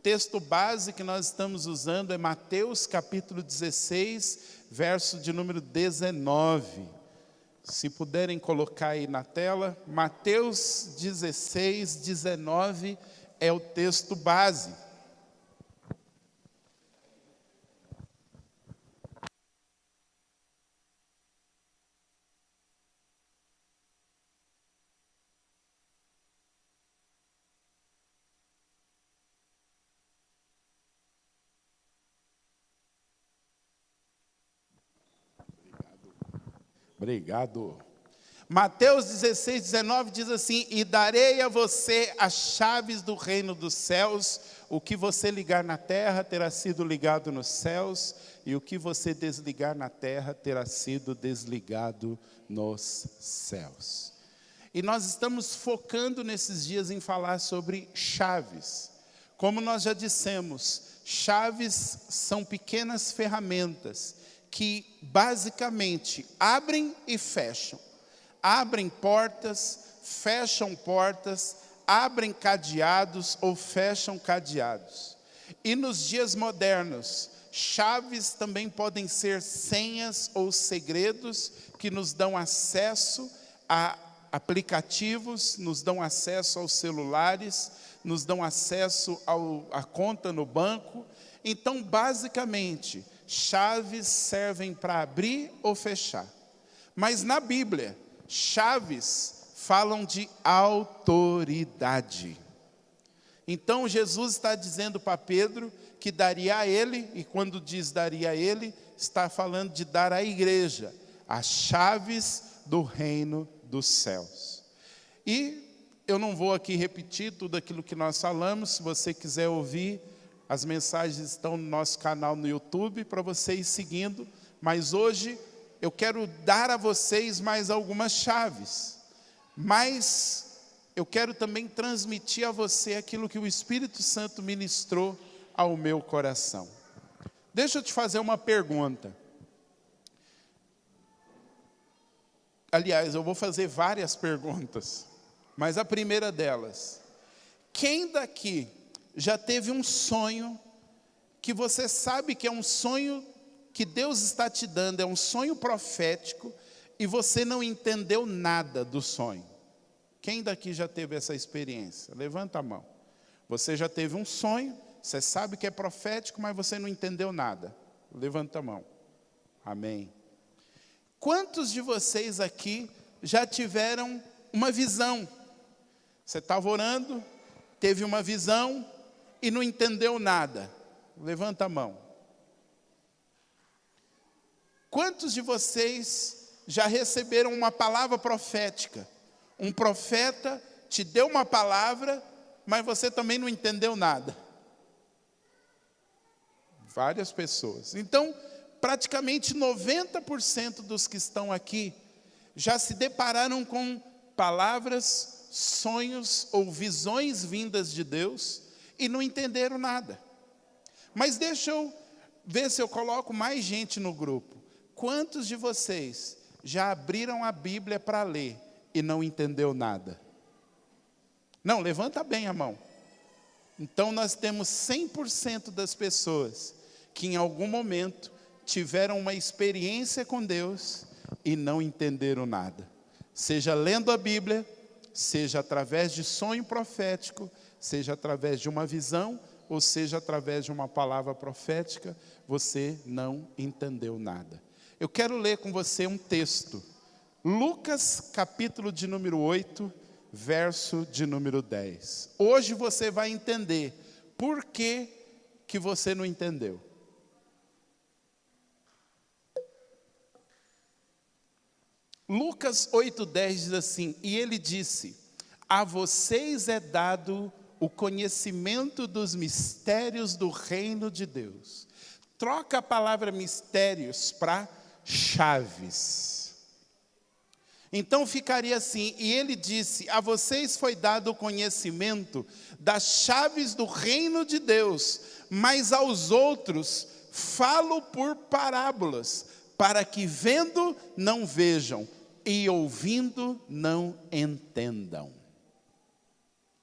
texto base que nós estamos usando é Mateus capítulo 16, verso de número 19. Se puderem colocar aí na tela, Mateus 16, 19 é o texto base. Obrigado. Mateus 16, 19 diz assim: e darei a você as chaves do reino dos céus, o que você ligar na terra terá sido ligado nos céus, e o que você desligar na terra terá sido desligado nos céus. E nós estamos focando nesses dias em falar sobre chaves. Como nós já dissemos, chaves são pequenas ferramentas que basicamente abrem e fecham. Abrem portas, fecham portas, abrem cadeados ou fecham cadeados. E nos dias modernos, chaves também podem ser senhas ou segredos que nos dão acesso a aplicativos, nos dão acesso aos celulares, nos dão acesso à conta no banco. Então, basicamente, chaves servem para abrir ou fechar. Mas na Bíblia, chaves falam de autoridade. Então Jesus está dizendo para Pedro que daria a ele, e quando diz daria a ele, está falando de dar à igreja as chaves do reino dos céus. E eu não vou aqui repetir tudo aquilo que nós falamos. Se você quiser ouvir, as mensagens estão no nosso canal no YouTube para você ir seguindo. Mas hoje eu quero dar a vocês mais algumas chaves. Mas eu quero também transmitir a você aquilo que o Espírito Santo ministrou ao meu coração. Deixa eu te fazer uma pergunta. Aliás, eu vou fazer várias perguntas. Mas a primeira delas: quem daqui já teve um sonho que você sabe que é um sonho que Deus está te dando, é um sonho profético, e você não entendeu nada do sonho? Quem daqui já teve essa experiência? Levanta a mão. Você já teve um sonho, você sabe que é profético, mas você não entendeu nada. Levanta a mão. Amém. Quantos de vocês aqui já tiveram uma visão? Você estava orando, teve uma visão e não entendeu nada. Levanta a mão. Quantos de vocês já receberam uma palavra profética? Um profeta te deu uma palavra, mas você também não entendeu nada. Várias pessoas. Então, praticamente 90% dos que estão aqui já se depararam com palavras, sonhos ou visões vindas de Deus e não entenderam nada. Mas deixa eu ver se eu coloco mais gente no grupo. Quantos de vocês já abriram a Bíblia para ler e não entendeu nada? Não, levanta bem a mão. Então nós temos 100% das pessoas que em algum momento tiveram uma experiência com Deus e não entenderam nada. Seja lendo a Bíblia, seja através de sonho profético, seja através de uma visão, ou seja através de uma palavra profética, você não entendeu nada. Eu quero ler com você um texto. Lucas, capítulo de número 8, verso de número 10. Hoje você vai entender por que você não entendeu. Lucas 8:10 diz assim: e ele disse: a vocês é dado o conhecimento dos mistérios do reino de Deus. Troca a palavra mistérios para chaves. Então ficaria assim: e ele disse: a vocês foi dado o conhecimento das chaves do reino de Deus, mas aos outros falo por parábolas, para que vendo não vejam, e ouvindo não entendam.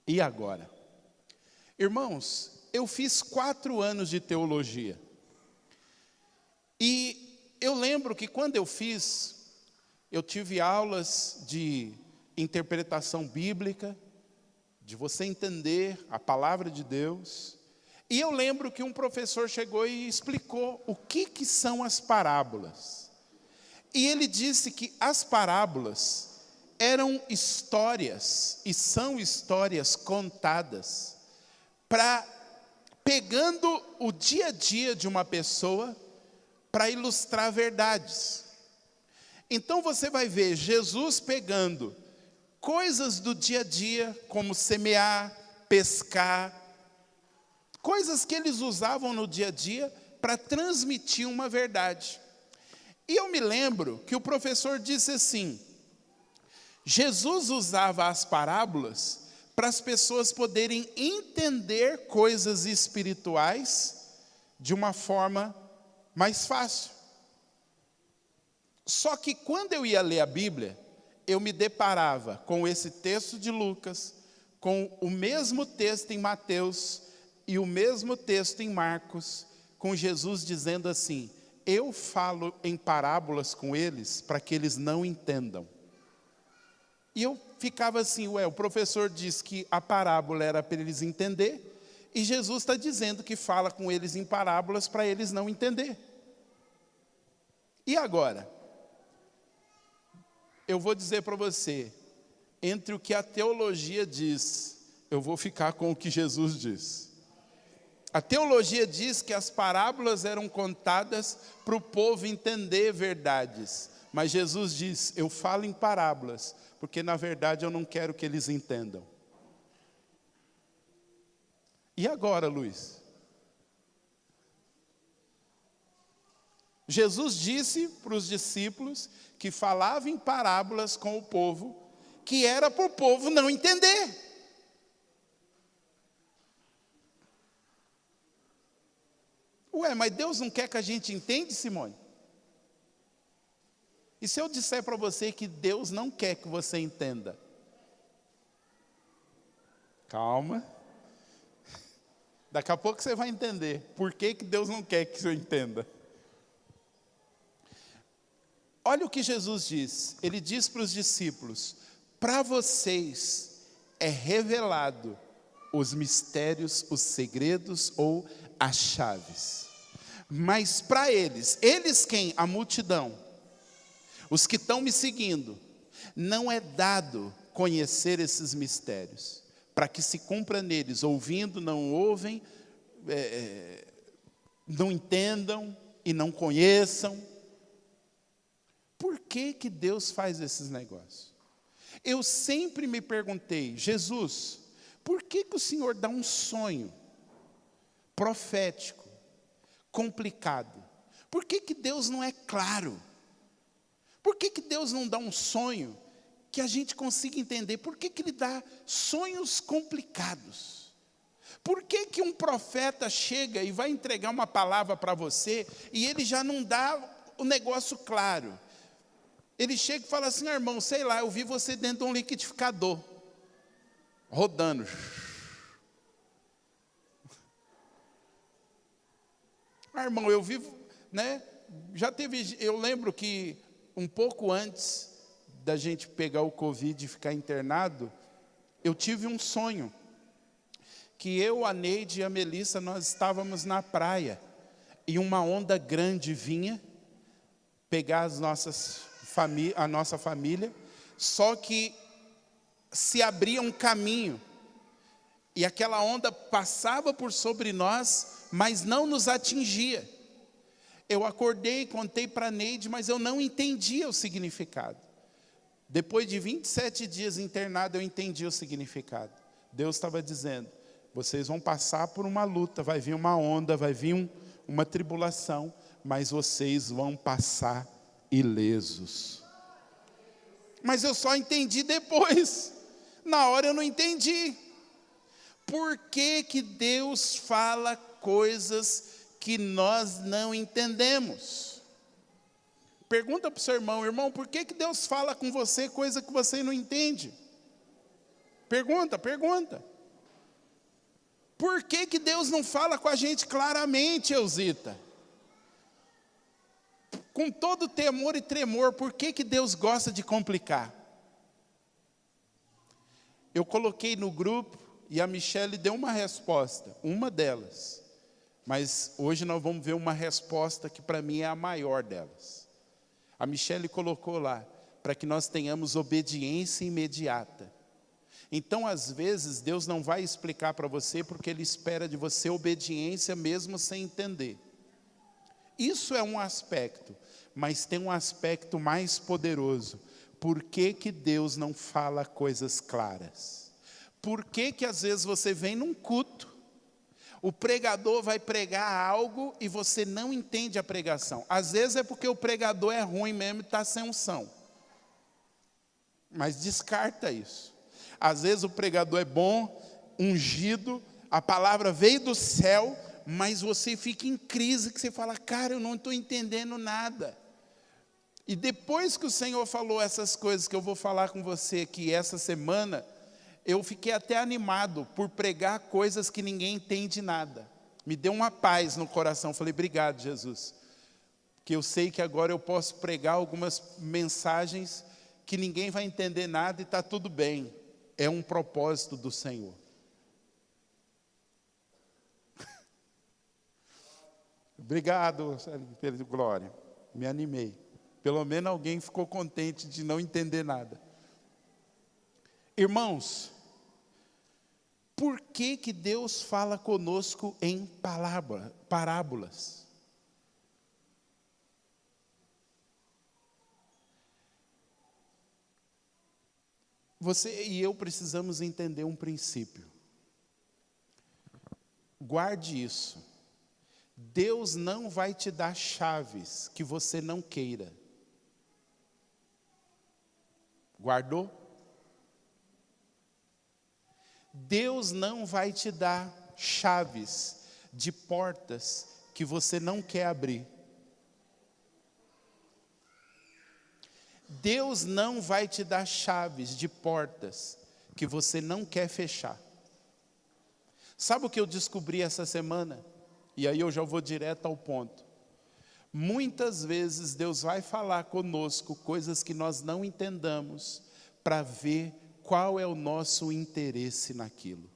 E agora? Irmãos, eu fiz 4 anos de teologia. E eu lembro que quando eu fiz, eu tive aulas de interpretação bíblica, de você entender a palavra de Deus. E eu lembro que um professor chegou e explicou o que são as parábolas. E ele disse que as parábolas eram histórias, e são histórias contadas, pegando o dia a dia de uma pessoa, para ilustrar verdades. Então você vai ver Jesus pegando coisas do dia a dia, como semear, pescar, coisas que eles usavam no dia a dia para transmitir uma verdade. E eu me lembro que o professor disse assim: Jesus usava as parábolas para as pessoas poderem entender coisas espirituais de uma forma mais fácil. Só que quando eu ia ler a Bíblia, eu me deparava com esse texto de Lucas, com o mesmo texto em Mateus e o mesmo texto em Marcos, com Jesus dizendo assim: eu falo em parábolas com eles para que eles não entendam. E eu ficava assim, o professor diz que a parábola era para eles entender, e Jesus está dizendo que fala com eles em parábolas para eles não entender. E agora? Eu vou dizer para você, entre o que a teologia diz, eu vou ficar com o que Jesus diz. A teologia diz que as parábolas eram contadas para o povo entender verdades. Mas Jesus diz, eu falo em parábolas, porque na verdade eu não quero que eles entendam. E agora, Luiz? Jesus disse para os discípulos que falava em parábolas com o povo, que era para o povo não entender. Mas Deus não quer que a gente entenda, Simone? E se eu disser para você que Deus não quer que você entenda? Calma. Daqui a pouco você vai entender por que Deus não quer que você entenda. Olha o que Jesus diz. Ele diz para os discípulos: para vocês é revelado os mistérios, os segredos ou as chaves. Mas para eles quem? A multidão, os que estão me seguindo, não é dado conhecer esses mistérios, para que se cumpra neles, ouvindo, não ouvem, não entendam e não conheçam. Por que Deus faz esses negócios? Eu sempre me perguntei, Jesus, por que o Senhor dá um sonho profético, complicado? Por que Deus não é claro? Por que Deus não dá um sonho que a gente consiga entender? Por que Ele dá sonhos complicados? Por que um profeta chega e vai entregar uma palavra para você e ele já não dá o negócio claro? Ele chega e fala assim: irmão, sei lá, eu vi você dentro de um liquidificador, rodando. Irmão, eu vivo, né? Eu lembro que um pouco antes da gente pegar o Covid e ficar internado, eu tive um sonho, que eu, a Neide e a Melissa, nós estávamos na praia, e uma onda grande vinha pegar a nossa família, só que se abria um caminho, e aquela onda passava por sobre nós, mas não nos atingia. Eu acordei, contei para a Neide, mas eu não entendia o significado. Depois de 27 dias internado, eu entendi o significado. Deus estava dizendo: vocês vão passar por uma luta, vai vir uma onda, vai vir uma tribulação, mas vocês vão passar ilesos. Mas eu só entendi depois. Na hora eu não entendi. Por que Deus fala coisas que nós não entendemos? Pergunta para o seu irmão: irmão, por que Deus fala com você coisa que você não entende? Pergunta. Por que Deus não fala com a gente claramente, Elzita? Com todo temor e tremor, por que Deus gosta de complicar? Eu coloquei no grupo e a Michele deu uma resposta, uma delas. Mas hoje nós vamos ver uma resposta que para mim é a maior delas. A Michele colocou lá, para que nós tenhamos obediência imediata. Então, às vezes, Deus não vai explicar para você, porque Ele espera de você obediência mesmo sem entender. Isso é um aspecto, mas tem um aspecto mais poderoso. Por que Deus não fala coisas claras? Por que às vezes você vem num culto, o pregador vai pregar algo e você não entende a pregação? Às vezes é porque o pregador é ruim mesmo e está sem unção. Mas descarta isso. Às vezes o pregador é bom, ungido, a palavra veio do céu, mas você fica em crise, que você fala, cara, eu não estou entendendo nada. E depois que o Senhor falou essas coisas que eu vou falar com você aqui essa semana, eu fiquei até animado por pregar coisas que ninguém entende nada. Me deu uma paz no coração. Falei, obrigado, Jesus. Porque eu sei que agora eu posso pregar algumas mensagens que ninguém vai entender nada e está tudo bem. É um propósito do Senhor. Obrigado, pela glória. Me animei. Pelo menos alguém ficou contente de não entender nada. Irmãos, por que Deus fala conosco em parábolas? Você e eu precisamos entender um princípio. Guarde isso. Deus não vai te dar chaves que você não queira. Guardou? Deus não vai te dar chaves de portas que você não quer abrir. Deus não vai te dar chaves de portas que você não quer fechar. Sabe o que eu descobri essa semana? E aí eu já vou direto ao ponto. Muitas vezes Deus vai falar conosco coisas que nós não entendamos para ver qual é o nosso interesse naquilo.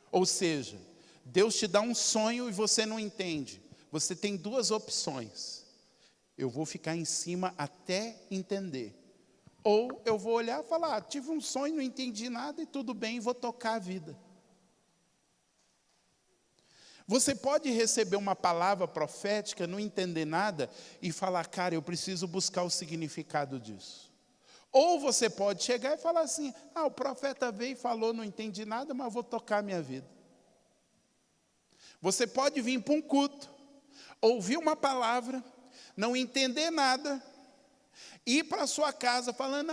Ou seja, Deus te dá um sonho e você não entende. Você tem duas opções. Eu vou ficar em cima até entender. Ou eu vou olhar e falar, tive um sonho, não entendi nada e tudo bem, vou tocar a vida. Você pode receber uma palavra profética, não entender nada e falar, cara, eu preciso buscar o significado disso. Ou você pode chegar e falar assim, o profeta veio e falou, não entendi nada, mas vou tocar a minha vida. Você pode vir para um culto, ouvir uma palavra, não entender nada, ir para a sua casa falando,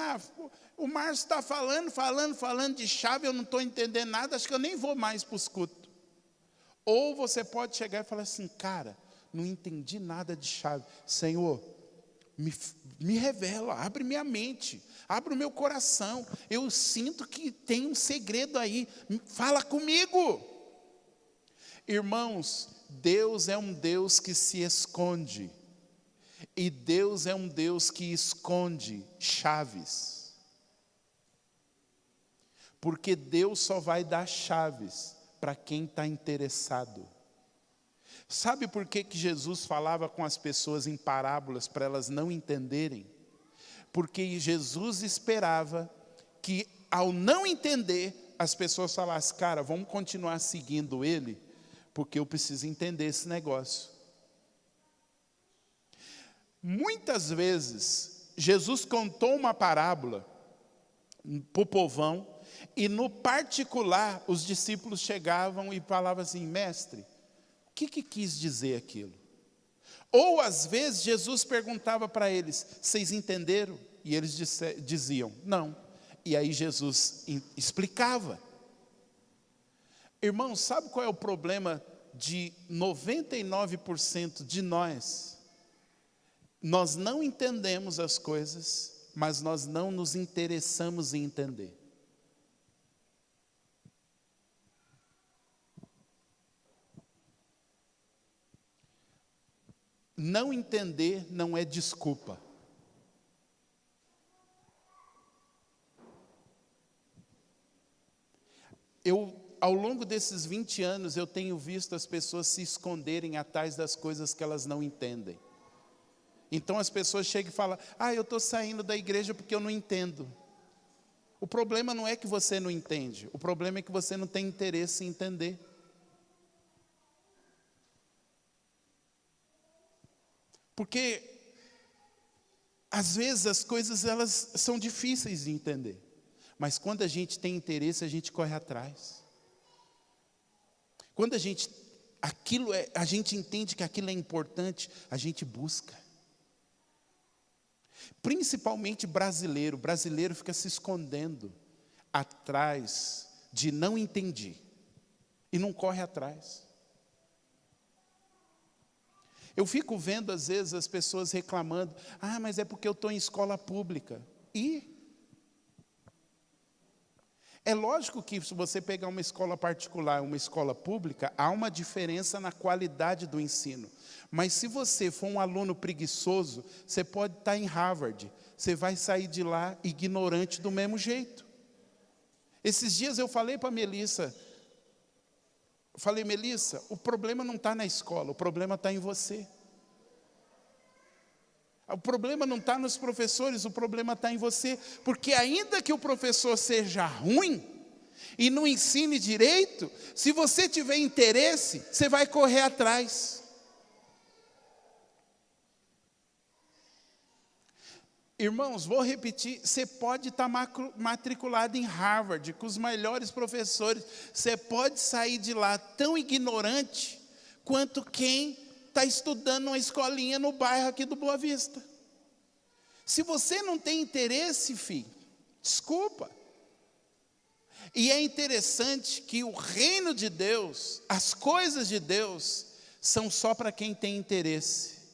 o Márcio está falando de chave, eu não estou entendendo nada, acho que eu nem vou mais para os cultos. Ou você pode chegar e falar assim, cara, não entendi nada de chave. Senhor, me revela, abre minha mente, abre o meu coração. Eu sinto que tem um segredo aí, fala comigo. Irmãos, Deus é um Deus que se esconde. E Deus é um Deus que esconde chaves. Porque Deus só vai dar chaves para quem está interessado. Sabe por que Jesus falava com as pessoas em parábolas para elas não entenderem? Porque Jesus esperava que, ao não entender, as pessoas falassem, cara, vamos continuar seguindo ele, porque eu preciso entender esse negócio. Muitas vezes, Jesus contou uma parábola para o povão, e no particular, os discípulos chegavam e falavam assim, mestre, o que quis dizer aquilo? Ou às vezes Jesus perguntava para eles, vocês entenderam? E eles diziam, não. E aí Jesus explicava. Irmãos, sabe qual é o problema de 99% de nós? Nós não entendemos as coisas, mas nós não nos interessamos em entender. Não entender não é desculpa. Ao longo desses 20 anos, eu tenho visto as pessoas se esconderem atrás das coisas que elas não entendem. Então as pessoas chegam e falam, eu estou saindo da igreja porque eu não entendo. O problema não é que você não entende, o problema é que você não tem interesse em entender. Porque, às vezes, as coisas elas são difíceis de entender. Mas quando a gente tem interesse, a gente corre atrás. Quando a gente entende que aquilo é importante, a gente busca. Principalmente brasileiro fica se escondendo atrás de não entendi e não corre atrás. Eu fico vendo às vezes as pessoas reclamando, mas é porque eu estou em escola pública. E é lógico que se você pegar uma escola particular, uma escola pública, há uma diferença na qualidade do ensino. Mas se você for um aluno preguiçoso, você pode estar em Harvard, você vai sair de lá ignorante do mesmo jeito. Esses dias eu falei para a Melissa, Melissa, o problema não está na escola, o problema está em você. O problema não está nos professores, o problema está em você. Porque ainda que o professor seja ruim e não ensine direito, se você tiver interesse, você vai correr atrás. Irmãos, vou repetir, você pode estar matriculado em Harvard, com os melhores professores, você pode sair de lá tão ignorante, quanto quem está estudando numa escolinha no bairro aqui do Boa Vista. Se você não tem interesse, filho, desculpa. E é interessante que o reino de Deus, as coisas de Deus, são só para quem tem interesse.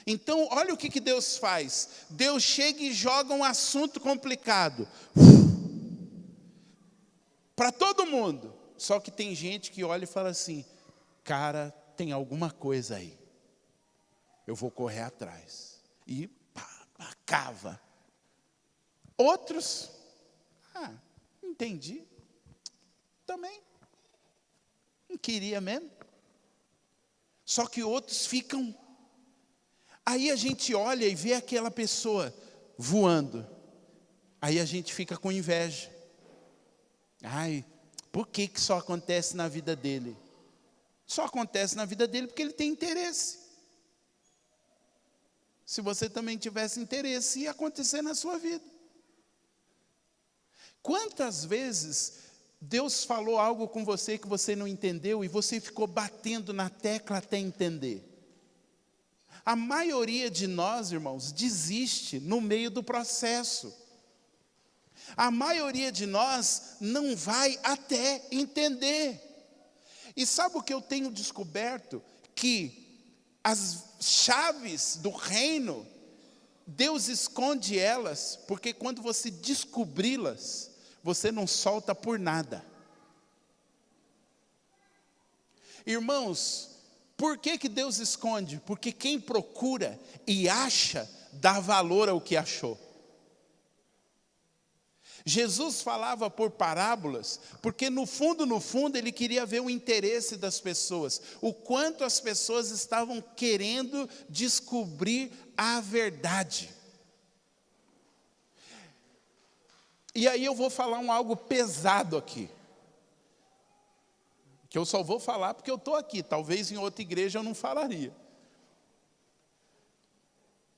Então, olha o que Deus faz. Deus chega e joga um assunto complicado para todo mundo. Só que tem gente que olha e fala assim, cara, tem alguma coisa aí. Eu vou correr atrás. E cava. Outros, entendi. Também. Não queria mesmo. Só que outros ficam. Aí a gente olha e vê aquela pessoa voando. Aí a gente fica com inveja. Por que só acontece na vida dele? Só acontece na vida dele porque ele tem interesse. Se você também tivesse interesse, ia acontecer na sua vida. Quantas vezes Deus falou algo com você que você não entendeu e você ficou batendo na tecla até entender? A maioria de nós, irmãos, desiste no meio do processo. A maioria de nós não vai até entender. E sabe o que eu tenho descoberto? Que as chaves do reino, Deus esconde elas, porque quando você descobri-las, você não solta por nada. Irmãos, por que Deus esconde? Porque quem procura e acha, dá valor ao que achou. Jesus falava por parábolas, porque no fundo, ele queria ver o interesse das pessoas, o quanto as pessoas estavam querendo descobrir a verdade. E aí eu vou falar algo pesado aqui, que eu só vou falar porque eu estou aqui, talvez em outra igreja eu não falaria.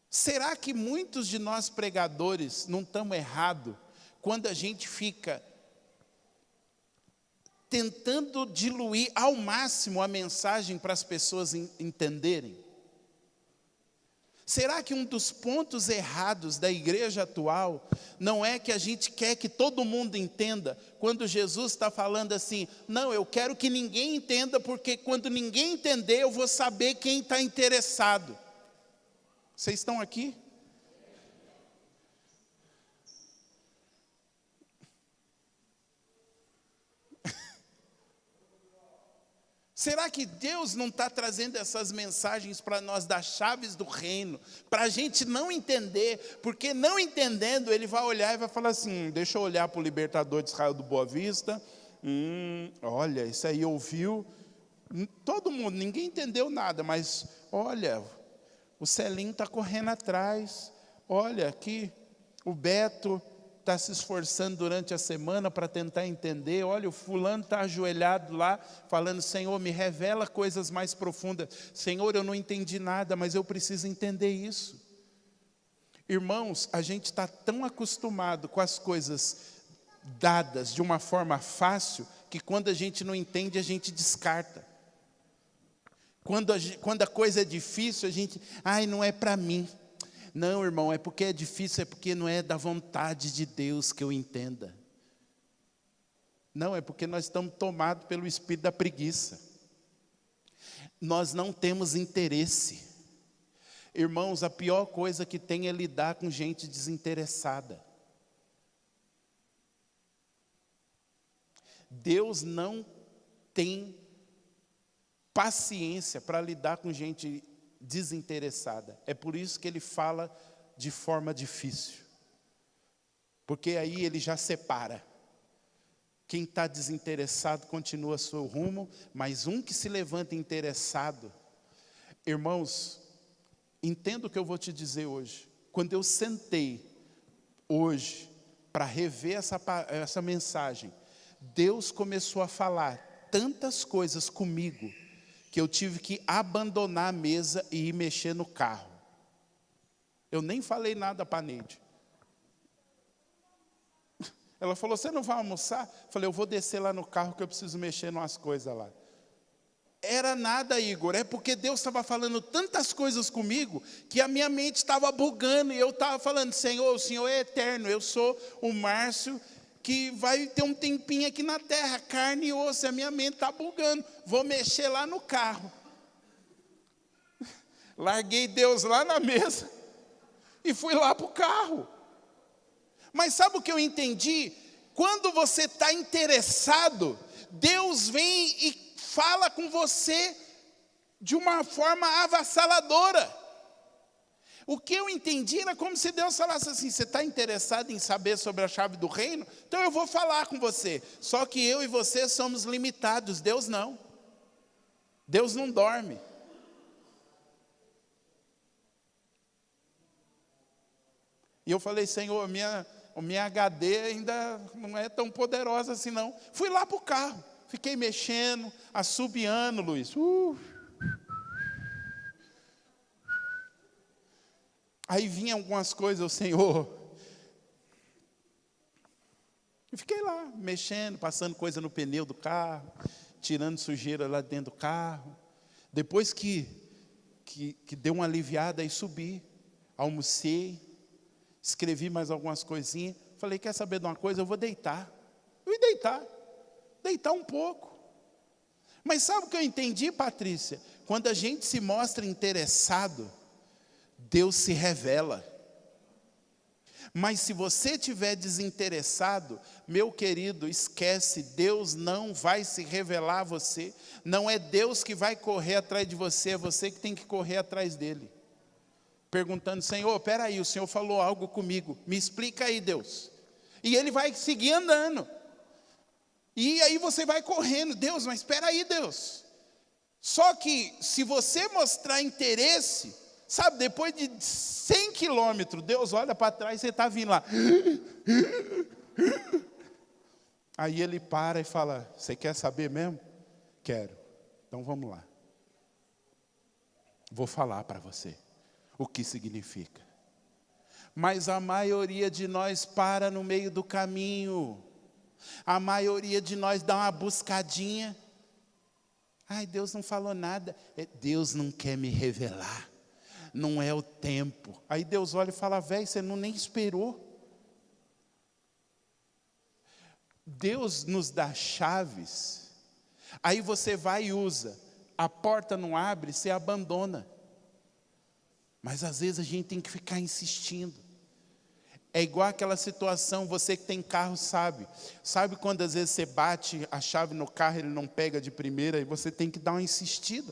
Será que muitos de nós pregadores não estamos errados quando a gente fica tentando diluir ao máximo a mensagem para as pessoas entenderem? Será que um dos pontos errados da igreja atual não é que a gente quer que todo mundo entenda, quando Jesus está falando assim, não, eu quero que ninguém entenda, porque quando ninguém entender, eu vou saber quem está interessado. Vocês estão aqui? Será que Deus não está trazendo essas mensagens para nós das chaves do reino, para a gente não entender, porque não entendendo, ele vai olhar e vai falar assim, deixa eu olhar para o libertador de Israel do Boa Vista, olha, isso aí ouviu, todo mundo, ninguém entendeu nada, mas olha, o Celinho está correndo atrás, olha aqui, o Beto está se esforçando durante a semana para tentar entender, olha, o fulano está ajoelhado lá, falando, Senhor, me revela coisas mais profundas, Senhor, eu não entendi nada, mas eu preciso entender isso. Irmãos, a gente está tão acostumado com as coisas dadas de uma forma fácil, que quando a gente não entende, a gente descarta. Quando a coisa é difícil, a gente, não é para mim. Não, irmão, é porque é difícil, é porque não é da vontade de Deus que eu entenda. Não, é porque nós estamos tomados pelo espírito da preguiça. Nós não temos interesse. Irmãos, a pior coisa que tem é lidar com gente desinteressada. Deus não tem paciência para lidar com gente desinteressada. É por isso que ele fala de forma difícil. Porque aí ele já separa. Quem está desinteressado continua seu rumo, mas um que se levanta interessado. Irmãos, entenda o que eu vou te dizer hoje. Quando eu sentei hoje para rever essa mensagem, Deus começou a falar tantas coisas comigo, que eu tive que abandonar a mesa e ir mexer no carro. Eu nem falei nada para a Neide. Ela falou, você não vai almoçar? Eu falei, eu vou descer lá no carro que eu preciso mexer numas coisas lá. Era nada, Igor, é porque Deus estava falando tantas coisas comigo, que a minha mente estava bugando, e eu estava falando, Senhor, o Senhor é eterno, eu sou o Márcio, que vai ter um tempinho aqui na terra, carne e osso, a minha mente está bugando, vou mexer lá no carro. Larguei Deus lá na mesa, e fui lá para o carro. Mas sabe o que eu entendi? Quando você está interessado, Deus vem e fala com você de uma forma avassaladora. O que eu entendi era como se Deus falasse assim, você está interessado em saber sobre a chave do reino? Então eu vou falar com você. Só que eu e você somos limitados, Deus não. Deus não dorme. E eu falei, Senhor, minha HD ainda não é tão poderosa assim não. Fui lá para o carro, fiquei mexendo, assobiando, Luiz. Aí vinha algumas coisas, o Senhor. Eu fiquei lá, mexendo, passando coisa no pneu do carro, tirando sujeira lá dentro do carro. Depois que deu uma aliviada, aí subi, almocei, escrevi mais algumas coisinhas. Falei, quer saber de uma coisa? Eu vou deitar. Eu ia deitar um pouco. Mas sabe o que eu entendi, Patrícia? Quando a gente se mostra interessado, Deus se revela. Mas se você estiver desinteressado, meu querido, esquece, Deus não vai se revelar a você. Não é Deus que vai correr atrás de você, é você que tem que correr atrás dele. Perguntando, Senhor, espera aí, o Senhor falou algo comigo, me explica aí, Deus. E ele vai seguir andando. E aí você vai correndo, Deus, mas espera aí, Deus. Só que se você mostrar interesse, sabe, depois de 100 quilômetros, Deus olha para trás e você está vindo lá. Aí ele para e fala, você quer saber mesmo? Quero. Então vamos lá. Vou falar para você o que significa. Mas a maioria de nós para no meio do caminho. A maioria de nós dá uma buscadinha. Ai, Deus não falou nada. Deus não quer me revelar. Não é o tempo. Aí Deus olha e fala, velho, você não nem esperou. Deus nos dá chaves. Aí você vai e usa. A porta não abre, você abandona. Mas às vezes a gente tem que ficar insistindo. É igual aquela situação, você que tem carro sabe. Sabe quando às vezes você bate a chave no carro, ele não pega de primeira e você tem que dar uma insistida.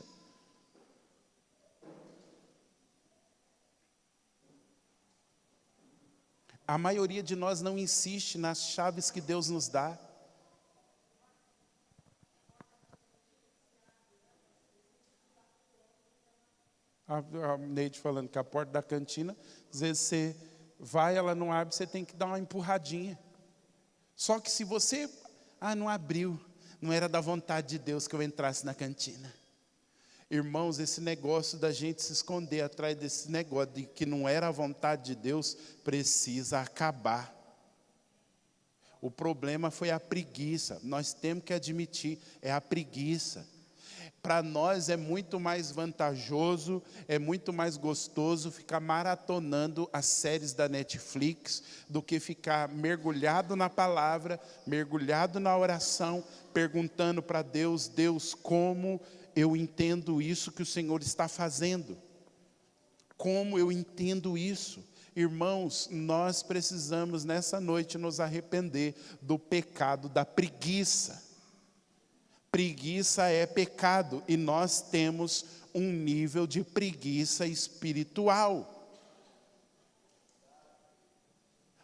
A maioria de nós não insiste nas chaves que Deus nos dá. A Neide falando que a porta da cantina, às vezes você vai, ela não abre, você tem que dar uma empurradinha. Só que se você, não abriu, não era da vontade de Deus que eu entrasse na cantina. Irmãos, esse negócio da gente se esconder atrás desse negócio de que não era a vontade de Deus, precisa acabar. O problema foi a preguiça, nós temos que admitir, é a preguiça. Para nós é muito mais vantajoso, é muito mais gostoso ficar maratonando as séries da Netflix do que ficar mergulhado na palavra, mergulhado na oração, perguntando para Deus, Deus, como eu entendo isso que o Senhor está fazendo? Como eu entendo isso? Irmãos, nós precisamos nessa noite nos arrepender do pecado da preguiça. Preguiça é pecado e nós temos um nível de preguiça espiritual.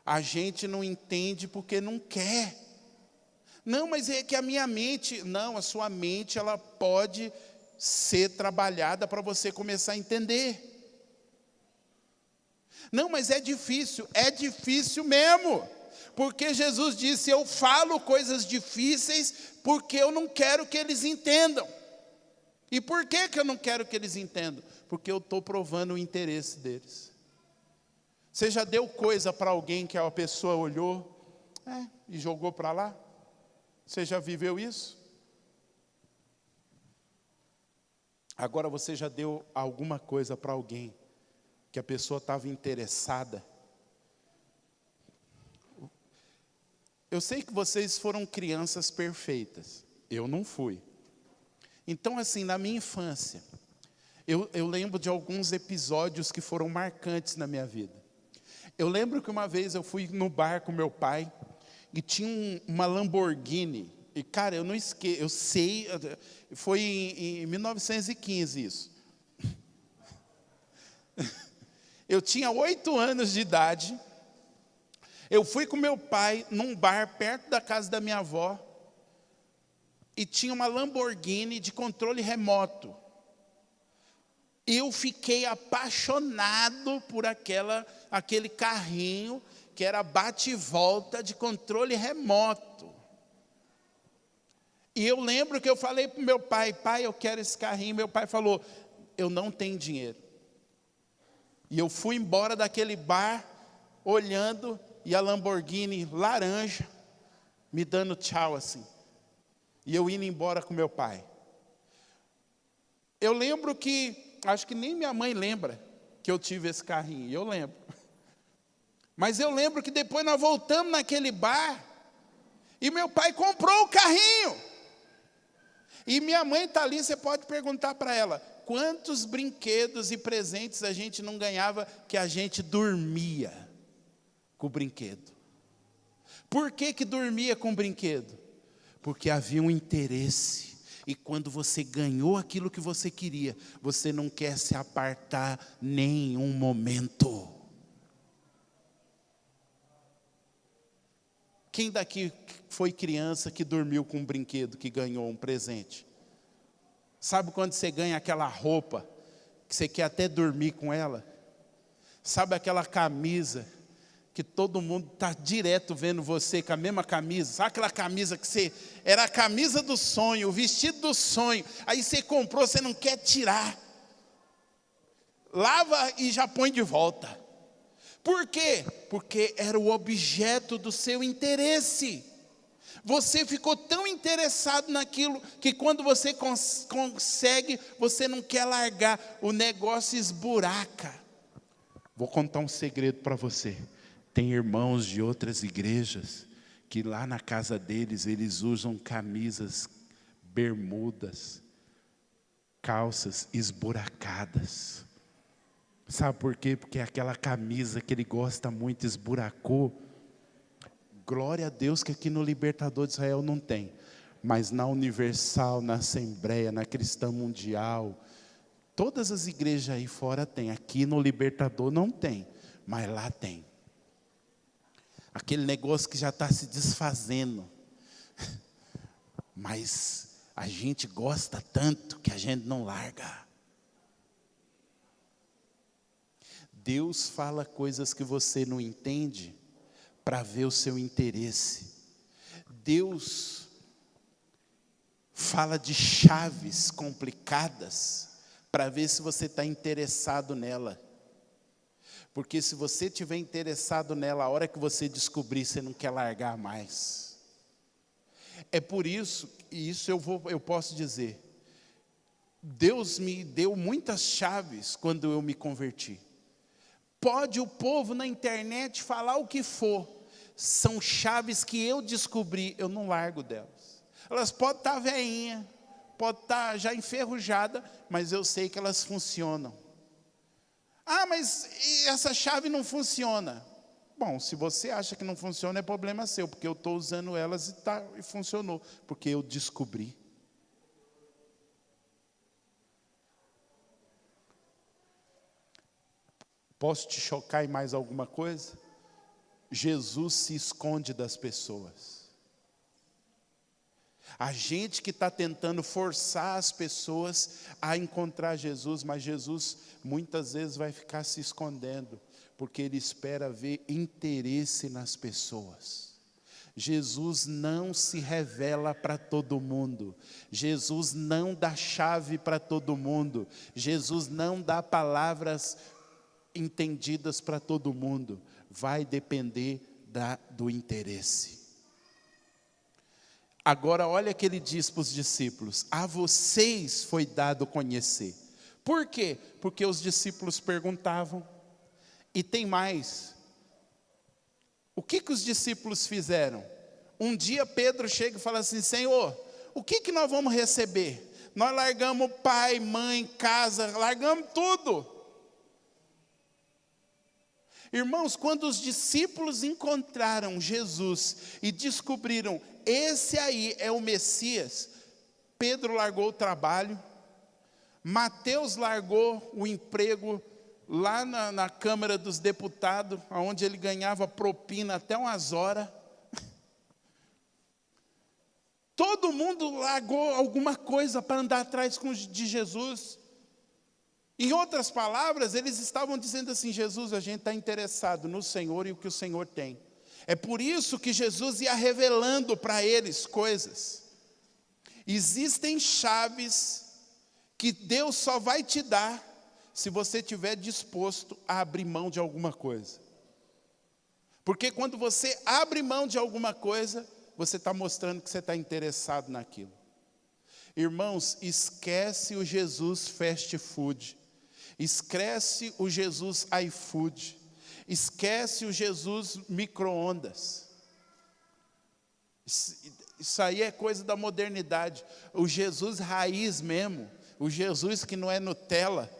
A gente não entende porque não quer. Não, mas é que a minha mente, não, a sua mente ela pode ser trabalhada para você começar a entender. Não, mas é difícil mesmo. Porque Jesus disse, eu falo coisas difíceis porque eu não quero que eles entendam. E por que eu não quero que eles entendam? Porque eu estou provando o interesse deles. Você já deu coisa para alguém que a pessoa olhou e jogou para lá? Você já viveu isso? Agora você já deu alguma coisa para alguém que a pessoa estava interessada? Eu sei que vocês foram crianças perfeitas. Eu não fui. Então, assim, na minha infância, eu lembro de alguns episódios que foram marcantes na minha vida. Eu lembro que uma vez eu fui no bar com meu pai e tinha uma Lamborghini. E, cara, eu não esqueço, eu sei, foi em 1915 isso. Eu tinha 8 anos de idade. Eu fui com meu pai num bar perto da casa da minha avó e tinha uma Lamborghini de controle remoto. Eu fiquei apaixonado por aquele carrinho que era bate e volta de controle remoto. E eu lembro que eu falei para o meu pai, pai, eu quero esse carrinho. Meu pai falou, eu não tenho dinheiro. E eu fui embora daquele bar olhando e a Lamborghini laranja me dando tchau assim. E eu indo embora com meu pai. Eu lembro que, acho que nem minha mãe lembra que eu tive esse carrinho, eu lembro. Mas eu lembro que depois nós voltamos naquele bar e meu pai comprou o carrinho. E minha mãe está ali, você pode perguntar para ela, quantos brinquedos e presentes a gente não ganhava que a gente dormia com o brinquedo? Por que dormia com o brinquedo? Porque havia um interesse. E quando você ganhou aquilo que você queria, você não quer se apartar nem um momento. Quem daqui foi criança que dormiu com um brinquedo, que ganhou um presente? Sabe quando você ganha aquela roupa, que você quer até dormir com ela? Sabe aquela camisa, que todo mundo está direto vendo você com a mesma camisa? Sabe aquela camisa que era a camisa do sonho, o vestido do sonho, aí você comprou, você não quer tirar. Lava e já põe de volta. Por quê? Porque era o objeto do seu interesse. Você ficou tão interessado naquilo que quando você consegue, você não quer largar, o negócio esburaca. Vou contar um segredo para você. Tem irmãos de outras igrejas que lá na casa deles, eles usam camisas, bermudas, calças esburacadas. Sabe por quê? Porque aquela camisa que ele gosta muito esburacou. Glória a Deus que aqui no Libertador de Israel não tem. Mas na Universal, na Assembleia, na Cristã Mundial, todas as igrejas aí fora tem. Aqui no Libertador não tem, mas lá tem. Aquele negócio que já está se desfazendo. Mas a gente gosta tanto que a gente não larga. Deus fala coisas que você não entende para ver o seu interesse. Deus fala de chaves complicadas para ver se você está interessado nela. Porque se você estiver interessado nela, a hora que você descobrir, você não quer largar mais. É por isso, e isso eu posso dizer, Deus me deu muitas chaves quando eu me converti. Pode o povo na internet falar o que for, são chaves que eu descobri, eu não largo delas. Elas podem estar velhinhas, podem estar já enferrujadas, mas eu sei que elas funcionam. Ah, mas essa chave não funciona. Bom, se você acha que não funciona, é problema seu, porque eu estou usando elas e funcionou, porque eu descobri. Posso te chocar em mais alguma coisa? Jesus se esconde das pessoas. A gente que está tentando forçar as pessoas a encontrar Jesus, mas Jesus muitas vezes vai ficar se escondendo, porque Ele espera ver interesse nas pessoas. Jesus não se revela para todo mundo. Jesus não dá chave para todo mundo. Jesus não dá palavras entendidas para todo mundo. Vai depender do interesse. Agora olha o que ele diz para os discípulos: a vocês foi dado conhecer. Por quê? Porque os discípulos perguntavam. E tem mais. O que os discípulos fizeram? Um dia Pedro chega e fala assim: Senhor, o que nós vamos receber? Nós largamos pai, mãe, casa, largamos tudo. Irmãos, quando os discípulos encontraram Jesus e descobriram, esse aí é o Messias, Pedro largou o trabalho, Mateus largou o emprego lá na Câmara dos Deputados, onde ele ganhava propina até umas horas. Todo mundo largou alguma coisa para andar atrás de Jesus. Em outras palavras, eles estavam dizendo assim: Jesus, a gente está interessado no Senhor e o que o Senhor tem. É por isso que Jesus ia revelando para eles coisas. Existem chaves que Deus só vai te dar se você estiver disposto a abrir mão de alguma coisa. Porque quando você abre mão de alguma coisa, você está mostrando que você está interessado naquilo. Irmãos, esquece o Jesus fast food. Esquece o Jesus iFood. Esquece o Jesus micro-ondas. Isso aí é coisa da modernidade. O Jesus raiz mesmo, o Jesus que não é Nutella,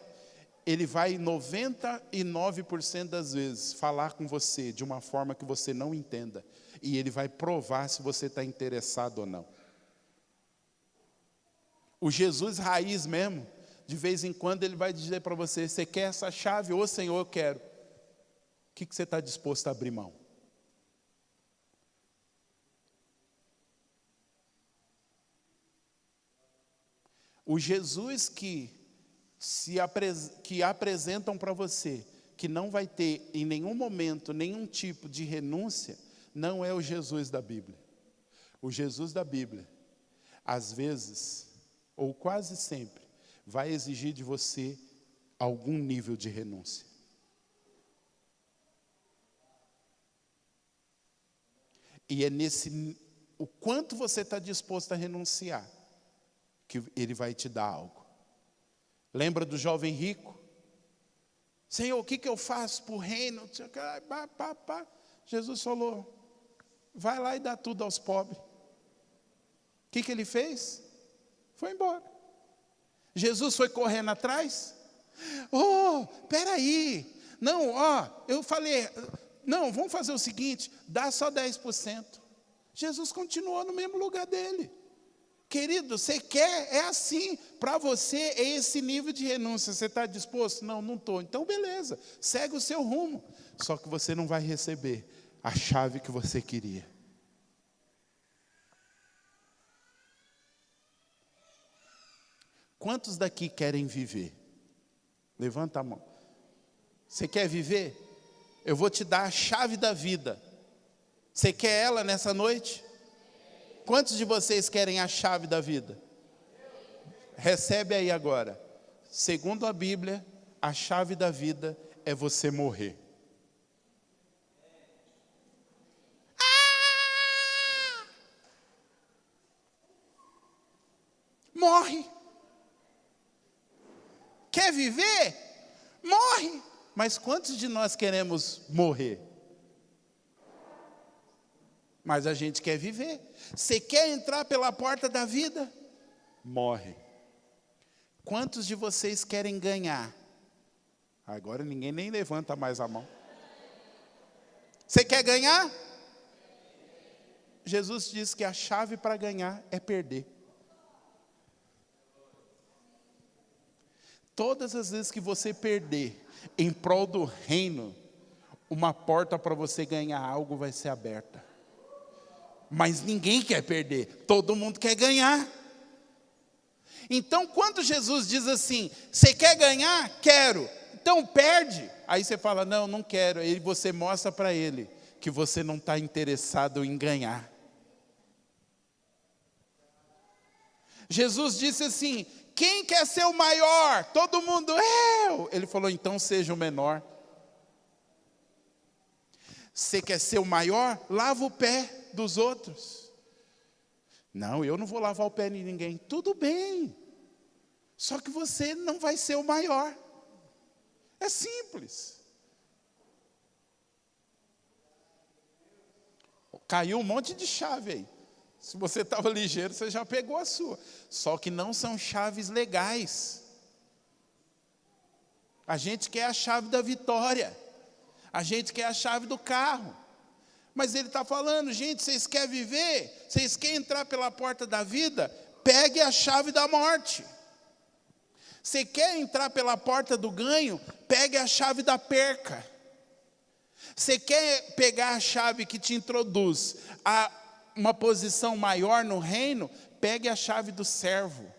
ele vai 99% das vezes falar com você de uma forma que você não entenda. E ele vai provar se você está interessado ou não. O Jesus raiz mesmo, de vez em quando ele vai dizer para você: você quer essa chave? Ô Senhor, eu quero. O que você está disposto a abrir mão? O Jesus que apresentam para você, que não vai ter em nenhum momento nenhum tipo de renúncia, não é o Jesus da Bíblia. O Jesus da Bíblia, às vezes, ou quase sempre, vai exigir de você algum nível de renúncia. E é o quanto você está disposto a renunciar, que ele vai te dar algo. Lembra do jovem rico? Senhor, o que eu faço para o reino? Jesus falou: vai lá e dá tudo aos pobres. O que ele fez? Foi embora. Jesus foi correndo atrás? Oh, peraí. Não, eu falei, não, vamos fazer o seguinte, dá só 10%. Jesus continuou no mesmo lugar dele. Querido, você quer, é assim, para você é esse nível de renúncia, você está disposto? Não, não estou. Então beleza, segue o seu rumo. Só que você não vai receber a chave que você queria. Quantos daqui querem viver? Levanta a mão. Você quer viver? Eu vou te dar a chave da vida. Você quer ela nessa noite? Quantos de vocês querem a chave da vida? Recebe aí agora. Segundo a Bíblia, a chave da vida é você morrer. Morre. Quer viver? Morre. Mas quantos de nós queremos morrer? Mas a gente quer viver. Você quer entrar pela porta da vida? Morre. Quantos de vocês querem ganhar? Agora ninguém nem levanta mais a mão. Você quer ganhar? Jesus disse que a chave para ganhar é perder. Todas as vezes que você perder em prol do reino, uma porta para você ganhar algo vai ser aberta. Mas ninguém quer perder, todo mundo quer ganhar. Então, quando Jesus diz assim, você quer ganhar? Quero. Então perde. Aí você fala, não, não quero. Aí você mostra para ele que você não está interessado em ganhar. Jesus disse assim, quem quer ser o maior? Todo mundo, eu. Ele falou, então seja o menor. Você quer ser o maior? Lava o pé dos outros. Não, eu não vou lavar o pé de ninguém. Tudo bem. Só que você não vai ser o maior. É simples. Caiu um monte de chave aí. Se você estava ligeiro, você já pegou a sua. Só que não são chaves legais. A gente quer a chave da vitória. A gente quer a chave do carro. Mas ele está falando, gente, vocês querem viver? Vocês querem entrar pela porta da vida? Pegue a chave da morte. Você quer entrar pela porta do ganho? Pegue a chave da perca. Você quer pegar a chave que te introduz a uma posição maior no reino? Pegue a chave do servo.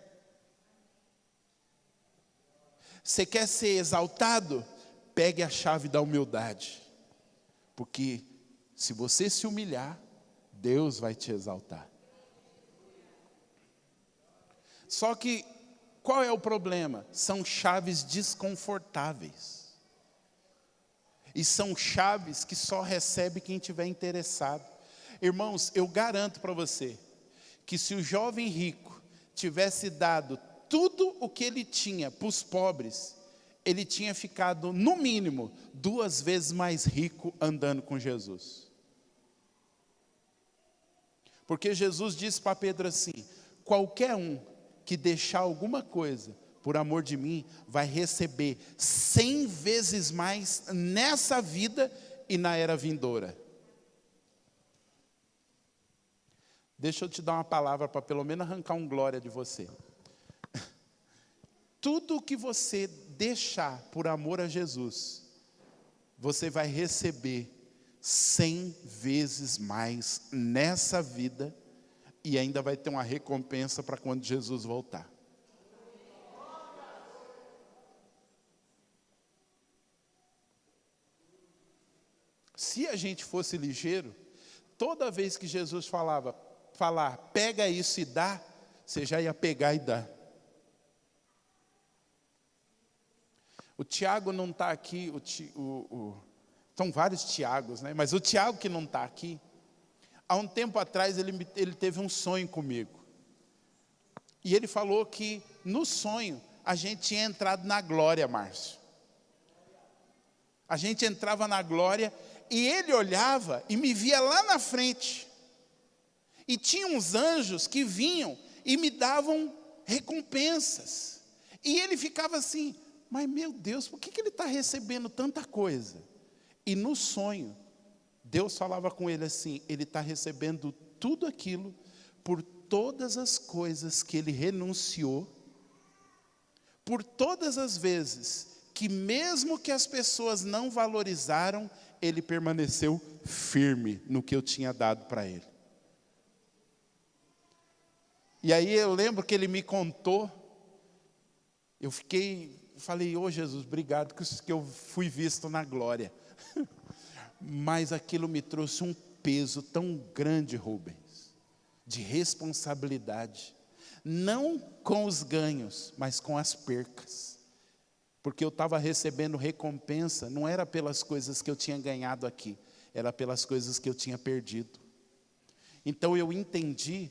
Você quer ser exaltado? Pegue a chave da humildade. Porque se você se humilhar, Deus vai te exaltar. Só que, qual é o problema? São chaves desconfortáveis. E são chaves que só recebe quem estiver interessado. Irmãos, eu garanto para você, que se o jovem rico tivesse dado tudo o que ele tinha para os pobres, ele tinha ficado, no mínimo, 2 vezes mais rico andando com Jesus. Porque Jesus disse para Pedro assim, qualquer um que deixar alguma coisa por amor de mim, vai receber 100 vezes mais nessa vida e na era vindoura. Deixa eu te dar uma palavra para pelo menos arrancar um glória de você. Tudo que você deixar por amor a Jesus, você vai receber 100 vezes mais nessa vida e ainda vai ter uma recompensa para quando Jesus voltar. Se a gente fosse ligeiro, toda vez que Jesus falar, pega isso e dá, você já ia pegar e dar. O Tiago não está aqui, são vários Tiagos, né? Mas o Tiago que não está aqui, há um tempo atrás ele teve um sonho comigo. E ele falou que no sonho a gente tinha entrado na glória, Márcio. A gente entrava na glória e ele olhava e me via lá na frente. E tinha uns anjos que vinham e me davam recompensas. E ele ficava assim, Mas, meu Deus, por que ele está recebendo tanta coisa? E no sonho, Deus falava com ele assim, ele está recebendo tudo aquilo por todas as coisas que ele renunciou, por todas as vezes que mesmo que as pessoas não valorizaram, ele permaneceu firme no que eu tinha dado para ele. E aí eu lembro que ele me contou, eu falei, ô Jesus, obrigado que eu fui visto na glória. Mas aquilo me trouxe um peso tão grande, Rubens, de responsabilidade. Não com os ganhos, mas com as percas. Porque eu estava recebendo recompensa, não era pelas coisas que eu tinha ganhado aqui, era pelas coisas que eu tinha perdido. Então eu entendi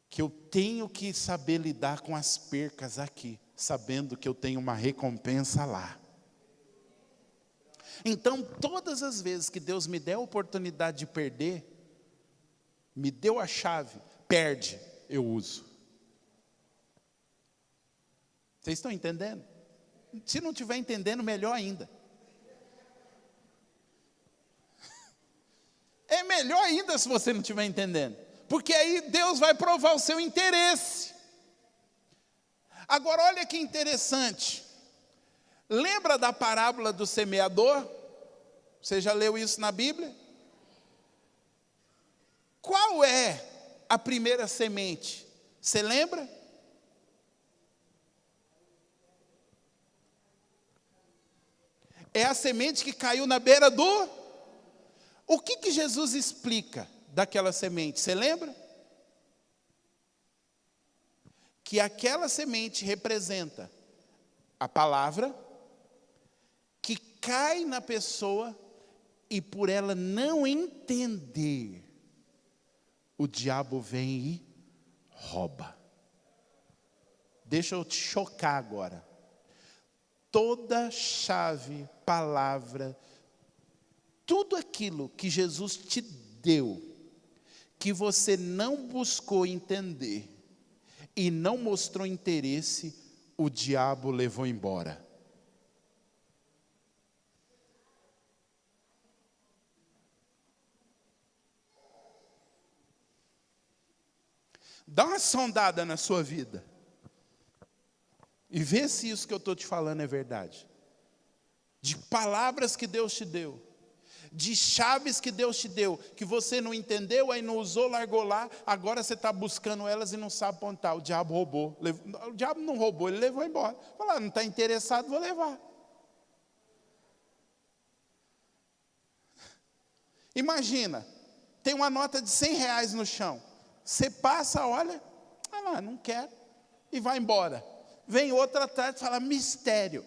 que eu tenho que saber lidar com as percas aqui, sabendo que eu tenho uma recompensa lá. Então, todas as vezes que Deus me der a oportunidade de perder, me deu a chave, perde, eu uso. Vocês estão entendendo? Se não estiver entendendo, melhor ainda. É melhor ainda se você não estiver entendendo. Porque aí Deus vai provar o seu interesse. Agora, olha que interessante. Lembra da parábola do semeador? Você já leu isso na Bíblia? Qual é a primeira semente? Você lembra? É a semente que caiu na beira do... O que Jesus explica daquela semente? Você lembra? Que aquela semente representa a palavra que cai na pessoa e por ela não entender, o diabo vem e rouba. Deixa eu te chocar agora. Toda chave, palavra, tudo aquilo que Jesus te deu, que você não buscou entender e não mostrou interesse, o diabo levou embora. Dá uma sondada na sua vida e vê se isso que eu estou te falando é verdade. De palavras que Deus te deu, de chaves que Deus te deu, que você não entendeu, aí não usou, largou lá, agora você está buscando elas e não sabe apontar. O diabo roubou. O diabo não roubou, ele levou embora. Falou, não está interessado, vou levar. Imagina, tem uma nota de R$100 no chão. Você passa, olha, não quero, e vai embora. Vem outra atrás e fala, mistério.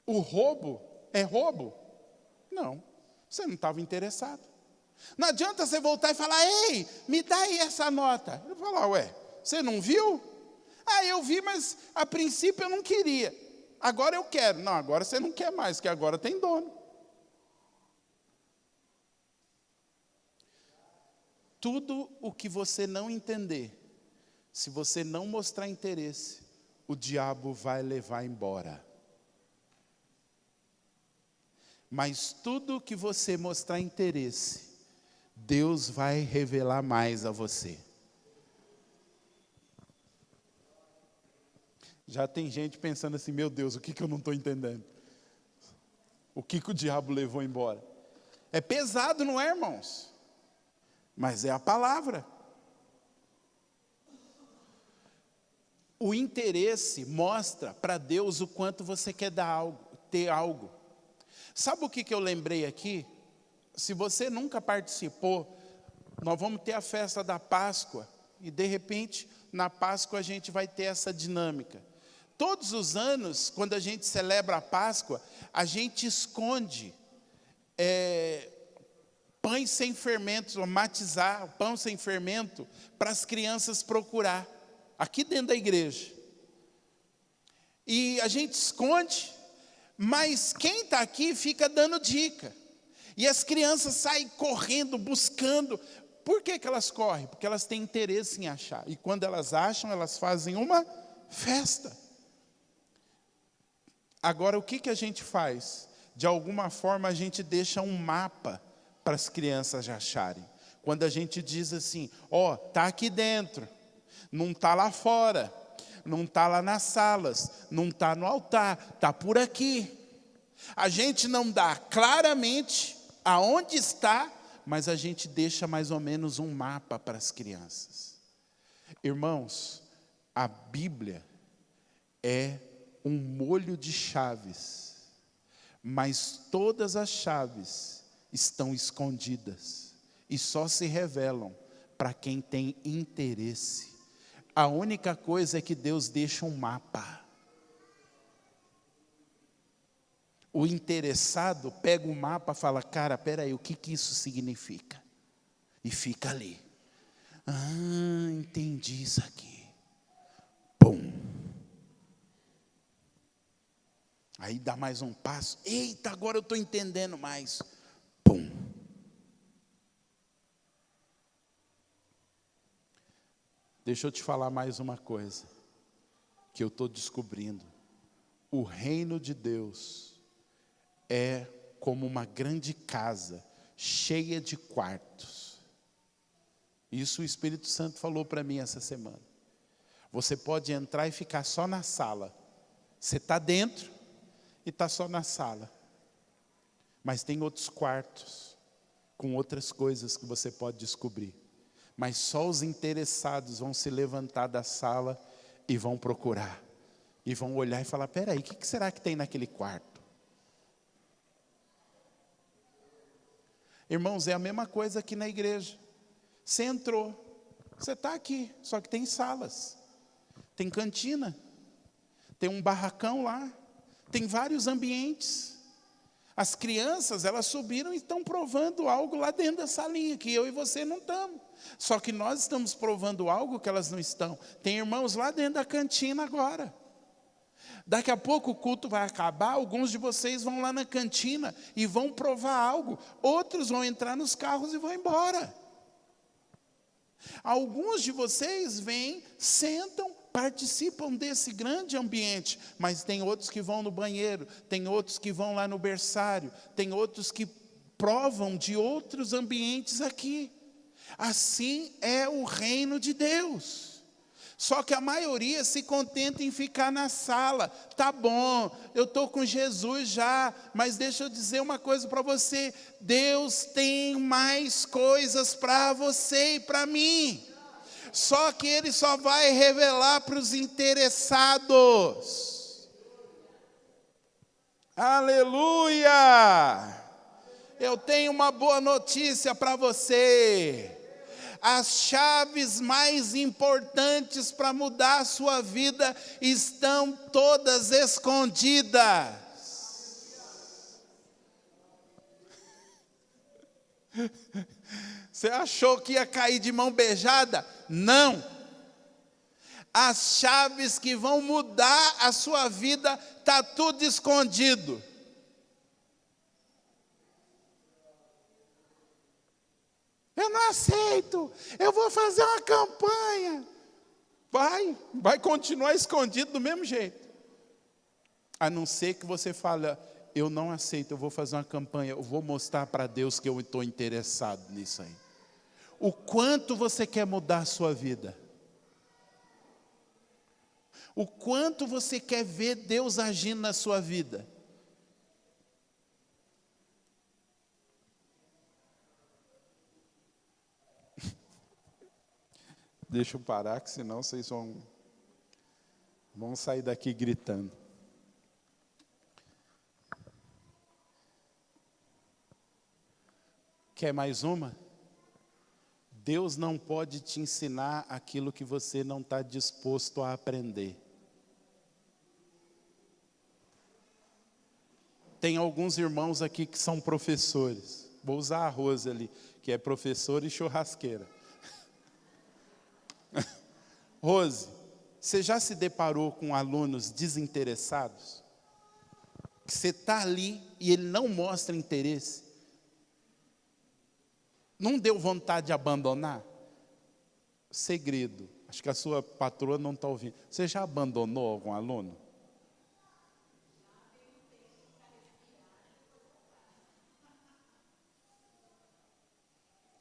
O roubo é roubo? Não, você não estava interessado. Não adianta você voltar e falar, ei, me dá aí essa nota. Eu vou falar, você não viu? Eu vi, mas a princípio eu não queria. Agora eu quero. Não, agora você não quer mais, porque agora tem dono. Tudo o que você não entender, se você não mostrar interesse, o diabo vai levar embora. Mas tudo que você mostrar interesse, Deus vai revelar mais a você. Já tem gente pensando assim, meu Deus, o que eu não estou entendendo? O que o diabo levou embora? É pesado, não é, irmãos? Mas é a palavra. O interesse mostra para Deus o quanto você quer dar algo, ter algo. Sabe o que eu lembrei aqui? Se você nunca participou, nós vamos ter a festa da Páscoa, e de repente, na Páscoa a gente vai ter essa dinâmica. Todos os anos, quando a gente celebra a Páscoa, a gente esconde pães sem fermento, matizar, pão sem fermento, para as crianças procurar, aqui dentro da igreja. E a gente esconde, mas quem está aqui fica dando dica. E as crianças saem correndo, buscando. Por que que elas correm? Porque elas têm interesse em achar. E quando elas acham, elas fazem uma festa. Agora, o que que a gente faz? De alguma forma, a gente deixa um mapa para as crianças acharem. Quando a gente diz assim, ó, tá aqui dentro, não tá lá fora, não tá lá nas salas, não tá no altar, tá por aqui. A gente não dá claramente aonde está, mas a gente deixa mais ou menos um mapa para as crianças. Irmãos, a Bíblia é um molho de chaves, mas todas as chaves estão escondidas e só se revelam para quem tem interesse. A única coisa é que Deus deixa um mapa. O interessado pega o mapa e fala, cara, peraí, o que isso significa? E fica ali. Ah, entendi isso aqui. Pum. Aí dá mais um passo. Eita, agora eu estou entendendo mais. Pum. Deixa eu te falar mais uma coisa que eu estou descobrindo. O reino de Deus é como uma grande casa cheia de quartos. Isso o Espírito Santo falou para mim essa semana. Você pode entrar e ficar só na sala. Você está dentro e está só na sala. Mas tem outros quartos com outras coisas que você pode descobrir. Mas só os interessados vão se levantar da sala e vão procurar. E vão olhar e falar, peraí, o que será que tem naquele quarto? Irmãos, é a mesma coisa aqui na igreja. Você entrou, você está aqui, só que tem salas, tem cantina, tem um barracão lá, tem vários ambientes. As crianças, elas subiram e estão provando algo lá dentro da salinha, que eu e você não estamos. Só que nós estamos provando algo que elas não estão. Tem irmãos lá dentro da cantina agora. Daqui a pouco o culto vai acabar, alguns de vocês vão lá na cantina e vão provar algo. Outros vão entrar nos carros e vão embora. Alguns de vocês vêm, sentam, participam desse grande ambiente, mas tem outros que vão no banheiro, tem outros que vão lá no berçário, tem outros que provam de outros ambientes aqui. Assim é o reino de Deus. Só que a maioria se contenta em ficar na sala. Tá bom, eu estou com Jesus já, mas deixa eu dizer uma coisa para você. Deus tem mais coisas para você e para mim. Só que Ele só vai revelar para os interessados. Aleluia! Eu tenho uma boa notícia para você. As chaves mais importantes para mudar a sua vida estão todas escondidas. Você achou que ia cair de mão beijada? Não. As chaves que vão mudar a sua vida, está tudo escondido. Eu não aceito, eu vou fazer uma campanha. Vai continuar escondido do mesmo jeito. A não ser que você fale, eu não aceito, eu vou fazer uma campanha, eu vou mostrar para Deus que eu estou interessado nisso aí. O quanto você quer mudar a sua vida? O quanto você quer ver Deus agindo na sua vida? Deixa eu parar, que senão vocês vão sair daqui gritando. Quer mais uma? Deus não pode te ensinar aquilo que você não está disposto a aprender. Tem alguns irmãos aqui que são professores. Vou usar a Rose ali, que é professora e churrasqueira. Rose, você já se deparou com alunos desinteressados? Que você está ali e ele não mostra interesse? Não deu vontade de abandonar? Segredo, acho que a sua patroa não está ouvindo. Você já abandonou algum aluno?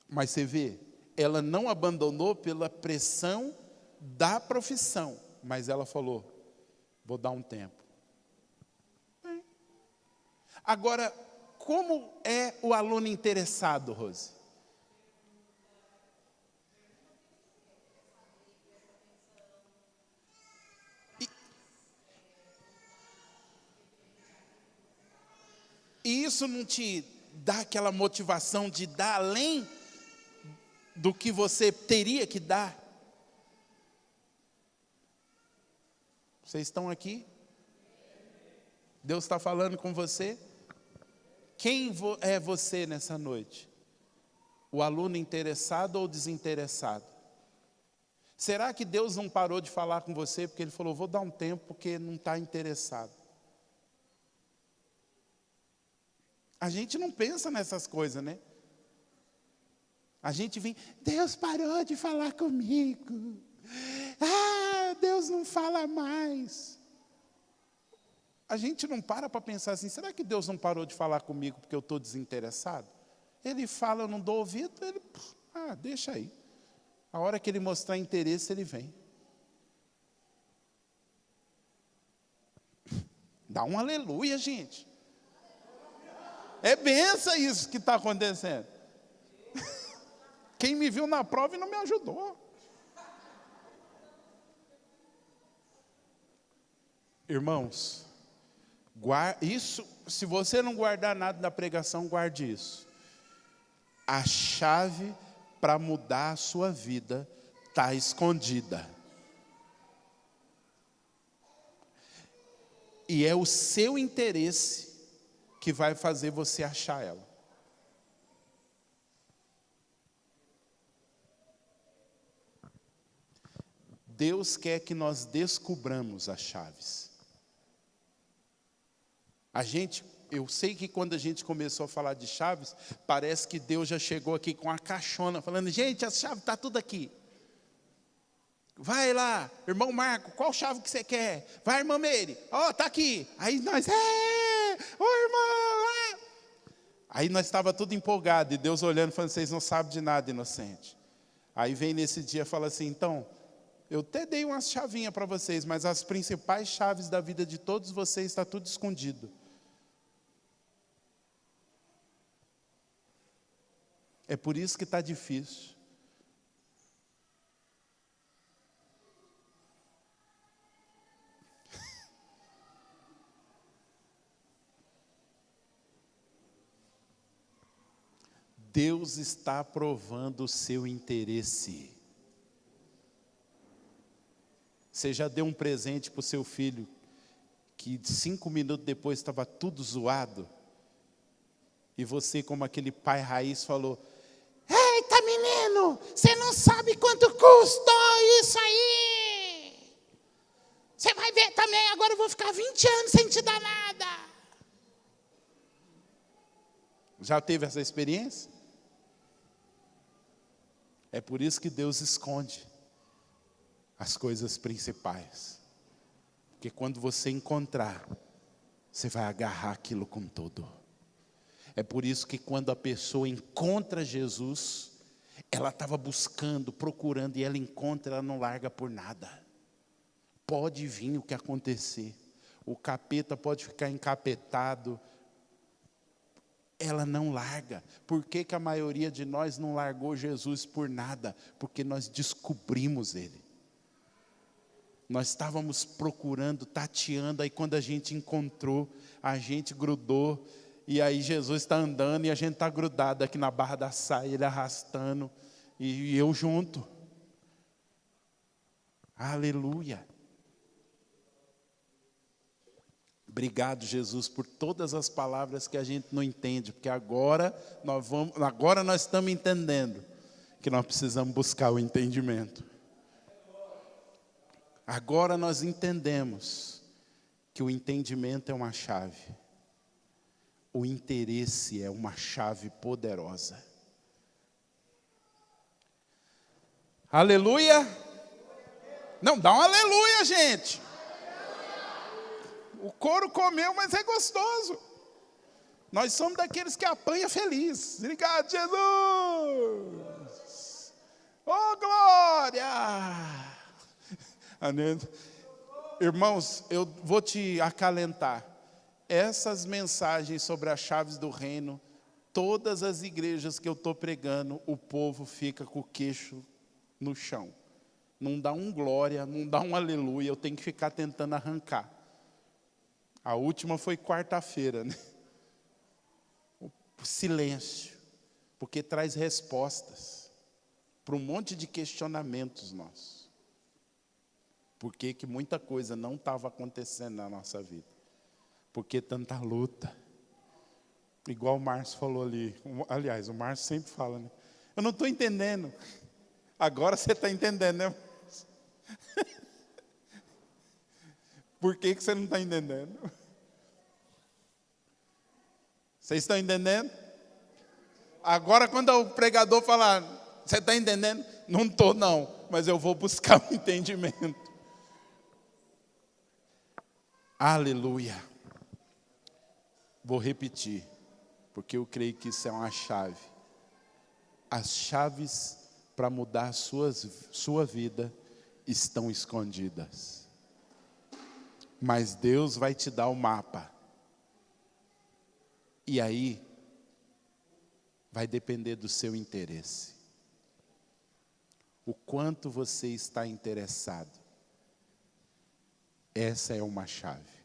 Mas você vê, ela não abandonou pela pressão da profissão, mas ela falou, vou dar um tempo. Agora, como é o aluno interessado, Rose? E isso não te dá aquela motivação de dar além do que você teria que dar? Vocês estão aqui? Deus está falando com você? Quem é você nessa noite? O aluno interessado ou desinteressado? Será que Deus não parou de falar com você porque Ele falou, vou dar um tempo porque não está interessado? A gente não pensa nessas coisas, né? A gente vem, Deus parou de falar comigo. Deus não fala mais. A gente não para pensar assim, será que Deus não parou de falar comigo porque eu estou desinteressado? Ele fala, eu não dou ouvido, ele, deixa aí. A hora que ele mostrar interesse, ele vem. Dá um aleluia, gente. É benção isso que está acontecendo. Quem me viu na prova e não me ajudou. Irmãos, isso, se você não guardar nada da pregação, guarde isso. A chave para mudar a sua vida está escondida. E é o seu interesse que vai fazer você achar ela. Deus quer que nós descubramos as chaves. Eu sei que quando a gente começou a falar de chaves, parece que Deus já chegou aqui com a caixona, falando, gente, a chave está tudo aqui. Vai lá, irmão Marco, qual chave que você quer? Vai, irmã Meire, está aqui. Aí nós, irmão. Aí nós estava tudo empolgado, e Deus olhando, falando, vocês não sabem de nada, inocente. Aí vem nesse dia e fala assim, então, eu até dei umas chavinhas para vocês, mas as principais chaves da vida de todos vocês está tudo escondido. É por isso que está difícil. Deus está provando o seu interesse. Você já deu um presente para o seu filho, que 5 minutos depois estava tudo zoado, e você, como aquele pai raiz, falou, eita menino, você não sabe quanto custou isso aí. Você vai ver também, agora eu vou ficar 20 anos sem te dar nada. Já teve essa experiência? É por isso que Deus esconde as coisas principais. Porque quando você encontrar, você vai agarrar aquilo com tudo. É por isso que quando a pessoa encontra Jesus, ela estava buscando, procurando, e ela encontra, ela não larga por nada. Pode vir o que acontecer. O capeta pode ficar encapetado. Ela não larga. Por que a maioria de nós não largou Jesus por nada? Porque nós descobrimos Ele. Nós estávamos procurando, tateando, aí quando a gente encontrou, a gente grudou, e aí Jesus está andando e a gente está grudado aqui na barra da saia, Ele arrastando, e eu junto. Aleluia. Obrigado, Jesus, por todas as palavras que a gente não entende, porque agora nós estamos entendendo que nós precisamos buscar o entendimento. Agora nós entendemos que o entendimento é uma chave. O interesse é uma chave poderosa. Aleluia. Não, dá um aleluia, gente. O couro comeu, mas é gostoso. Nós somos daqueles que apanha feliz. Obrigado, Jesus. Oh, glória. Amém. Irmãos, eu vou te acalentar. Essas mensagens sobre as chaves do reino, todas as igrejas que eu estou pregando, o povo fica com o queixo no chão. Não dá um glória, não dá um aleluia, eu tenho que ficar tentando arrancar. A última foi quarta-feira, né? O silêncio, porque traz respostas para um monte de questionamentos nossos. Por que que muita coisa não estava acontecendo na nossa vida? Porque tanta luta. Igual o Márcio falou ali. Aliás, o Márcio sempre fala, né? Eu não estou entendendo. Agora você está entendendo, né, Márcio? Por que que você não está entendendo? Vocês estão entendendo? Agora, quando o pregador falar, você está entendendo? Não estou, não. Mas eu vou buscar o entendimento. Aleluia. Vou repetir, porque eu creio que isso é uma chave. As chaves para mudar sua vida estão escondidas. Mas Deus vai te dar o mapa. E aí, vai depender do seu interesse. O quanto você está interessado. Essa é uma chave.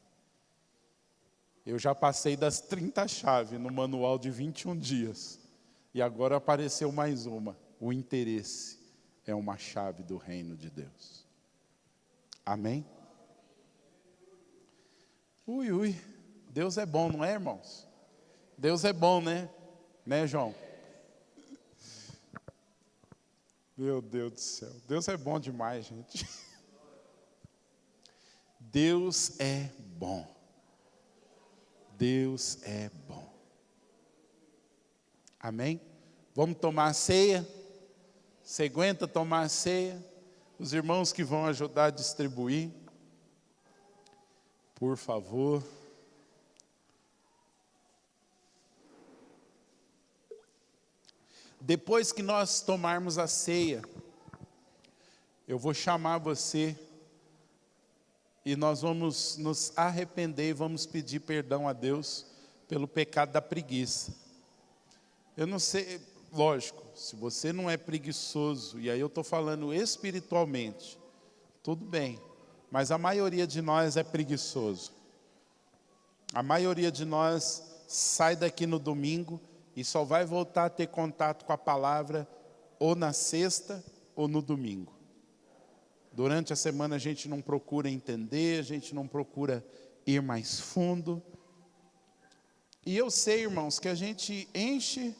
Eu já passei das 30 chaves no manual de 21 dias. E agora apareceu mais uma. O interesse é uma chave do reino de Deus. Amém? Ui, ui. Deus é bom, não é, irmãos? Deus é bom, né? Né, João? Meu Deus do céu. Deus é bom demais, gente. Deus é bom. Deus é bom. Amém? Vamos tomar a ceia? Você aguenta tomar a ceia? Os irmãos que vão ajudar a distribuir, por favor. Depois que nós tomarmos a ceia, eu vou chamar você e nós vamos nos arrepender e vamos pedir perdão a Deus pelo pecado da preguiça. Eu não sei, lógico, se você não é preguiçoso, e aí eu estou falando espiritualmente, tudo bem, mas a maioria de nós é preguiçoso. A maioria de nós sai daqui no domingo e só vai voltar a ter contato com a palavra ou na sexta ou no domingo. Durante a semana a gente não procura entender, a gente não procura ir mais fundo. E eu sei, irmãos, que a gente enche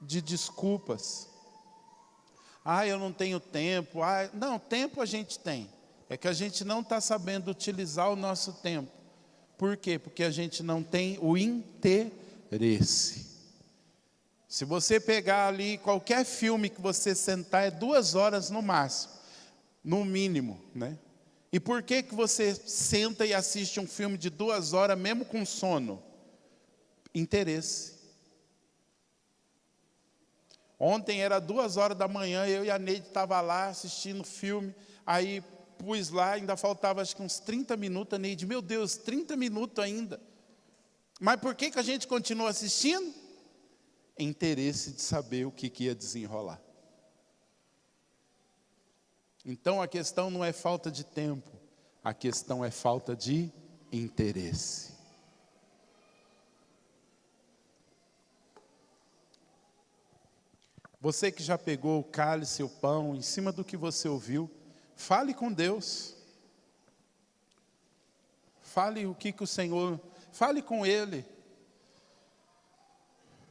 de desculpas. Eu não tenho tempo. Não, tempo a gente tem. É que a gente não está sabendo utilizar o nosso tempo. Por quê? Porque a gente não tem o interesse. Se você pegar ali qualquer filme que você sentar, é 2 horas no máximo. No mínimo, né? E por que que você senta e assiste um filme de 2 horas, mesmo com sono? Interesse. Ontem era 2 horas da manhã, eu e a Neide estava lá assistindo filme, aí pus lá, ainda faltava acho que uns 30 minutos, a Neide, meu Deus, 30 minutos ainda. Mas por que que a gente continua assistindo? Interesse de saber o que ia desenrolar. Então a questão não é falta de tempo, a questão é falta de interesse. Você que já pegou o cálice, o pão, em cima do que você ouviu, fale com Deus. Fale o que o Senhor, fale com Ele.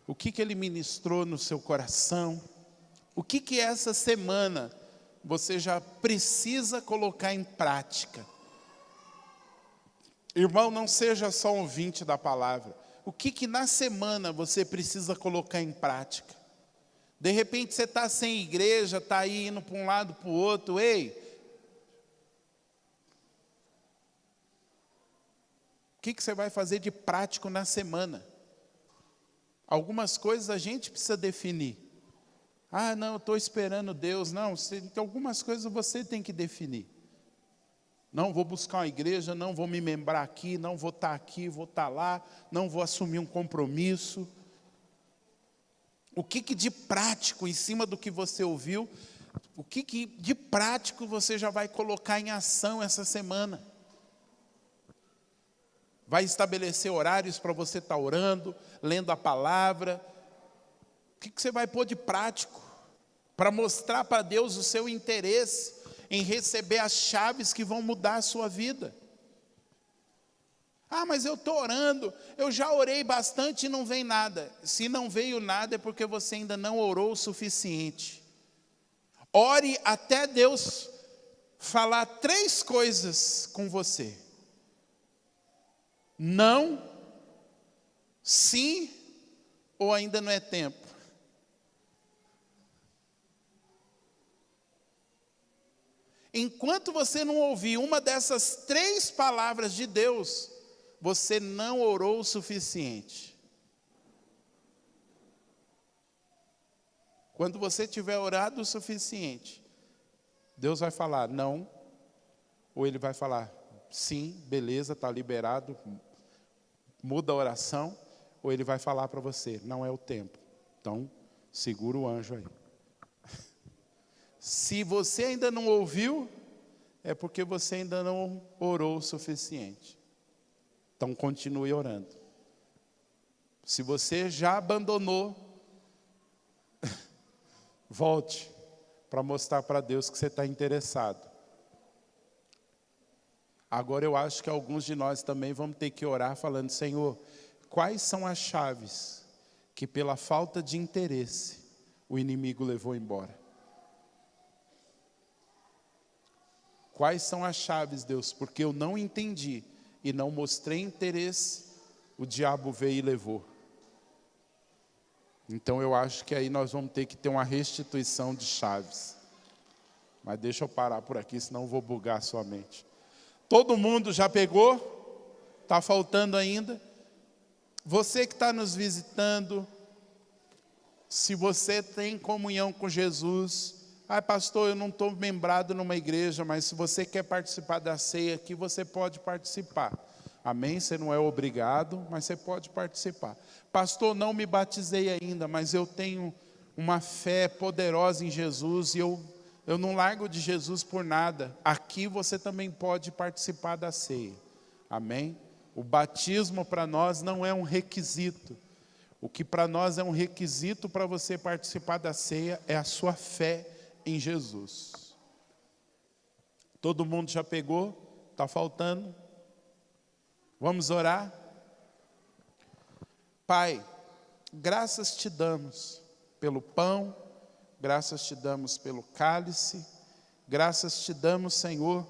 O que Ele ministrou no seu coração. O que essa semana você já precisa colocar em prática. Irmão, não seja só um ouvinte da palavra. O que na semana você precisa colocar em prática? De repente você está sem igreja, está aí indo para um lado, para o outro. Ei, o que você vai fazer de prático na semana? Algumas coisas a gente precisa definir. Ah, não, eu estou esperando Deus. Não, então algumas coisas você tem que definir. Não vou buscar uma igreja, não vou me membrar aqui, não vou estar aqui, vou estar lá, não vou assumir um compromisso. O que de prático, em cima do que você ouviu, o que de prático você já vai colocar em ação essa semana? Vai estabelecer horários para você estar orando, lendo a palavra. O que você vai pôr de prático para mostrar para Deus o seu interesse em receber as chaves que vão mudar a sua vida? Ah, mas eu estou orando, eu já orei bastante e não vem nada. Se não veio nada é porque você ainda não orou o suficiente. Ore até Deus falar 3 coisas com você: não, sim ou ainda não é tempo. Enquanto você não ouvir uma dessas 3 palavras de Deus, você não orou o suficiente. Quando você tiver orado o suficiente, Deus vai falar não, ou Ele vai falar sim, beleza, está liberado, muda a oração, ou Ele vai falar para você, não é o tempo. Então, segura o anjo aí. Se você ainda não ouviu, é porque você ainda não orou o suficiente. Então, continue orando. Se você já abandonou, volte para mostrar para Deus que você está interessado. Agora eu acho que alguns de nós também vamos ter que orar falando: Senhor, quais são as chaves que pela falta de interesse o inimigo levou embora? Quais são as chaves, Deus? Porque eu não entendi e não mostrei interesse, o diabo veio e levou. Então eu acho que aí nós vamos ter que ter uma restituição de chaves. Mas deixa eu parar por aqui, senão eu vou bugar a sua mente. Todo mundo já pegou? Está faltando ainda? Você que está nos visitando, se você tem comunhão com Jesus, pastor, eu não estou membrado numa igreja, mas se você quer participar da ceia aqui, você pode participar. Amém? Você não é obrigado, mas você pode participar. Pastor, não me batizei ainda, mas eu tenho uma fé poderosa em Jesus e eu não largo de Jesus por nada. Aqui você também pode participar da ceia. Amém? O batismo para nós não é um requisito. O que para nós é um requisito para você participar da ceia é a sua fé em Jesus. Todo mundo já pegou? Está faltando? Vamos orar? Pai, graças te damos pelo pão, graças te damos pelo cálice, graças te damos, Senhor,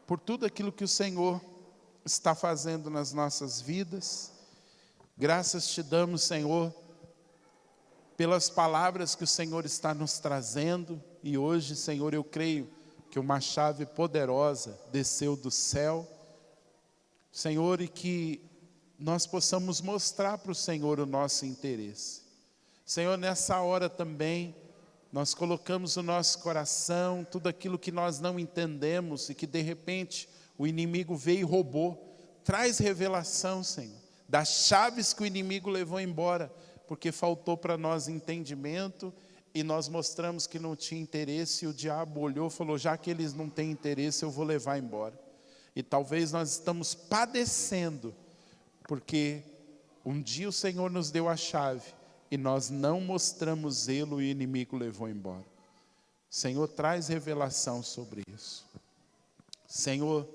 por tudo aquilo que o Senhor está fazendo nas nossas vidas. Graças te damos, Senhor, pelas palavras que o Senhor está nos trazendo. E hoje, Senhor, eu creio que uma chave poderosa desceu do céu, Senhor, e que nós possamos mostrar para o Senhor o nosso interesse. Senhor, nessa hora também, nós colocamos no nosso coração tudo aquilo que nós não entendemos e que de repente o inimigo veio e roubou. Traz revelação, Senhor, das chaves que o inimigo levou embora, porque faltou para nós entendimento e nós mostramos que não tinha interesse, e o diabo olhou e falou: já que eles não têm interesse, eu vou levar embora. E talvez nós estamos padecendo, porque um dia o Senhor nos deu a chave, e nós não mostramos zelo e o inimigo levou embora. Senhor, traz revelação sobre isso. Senhor,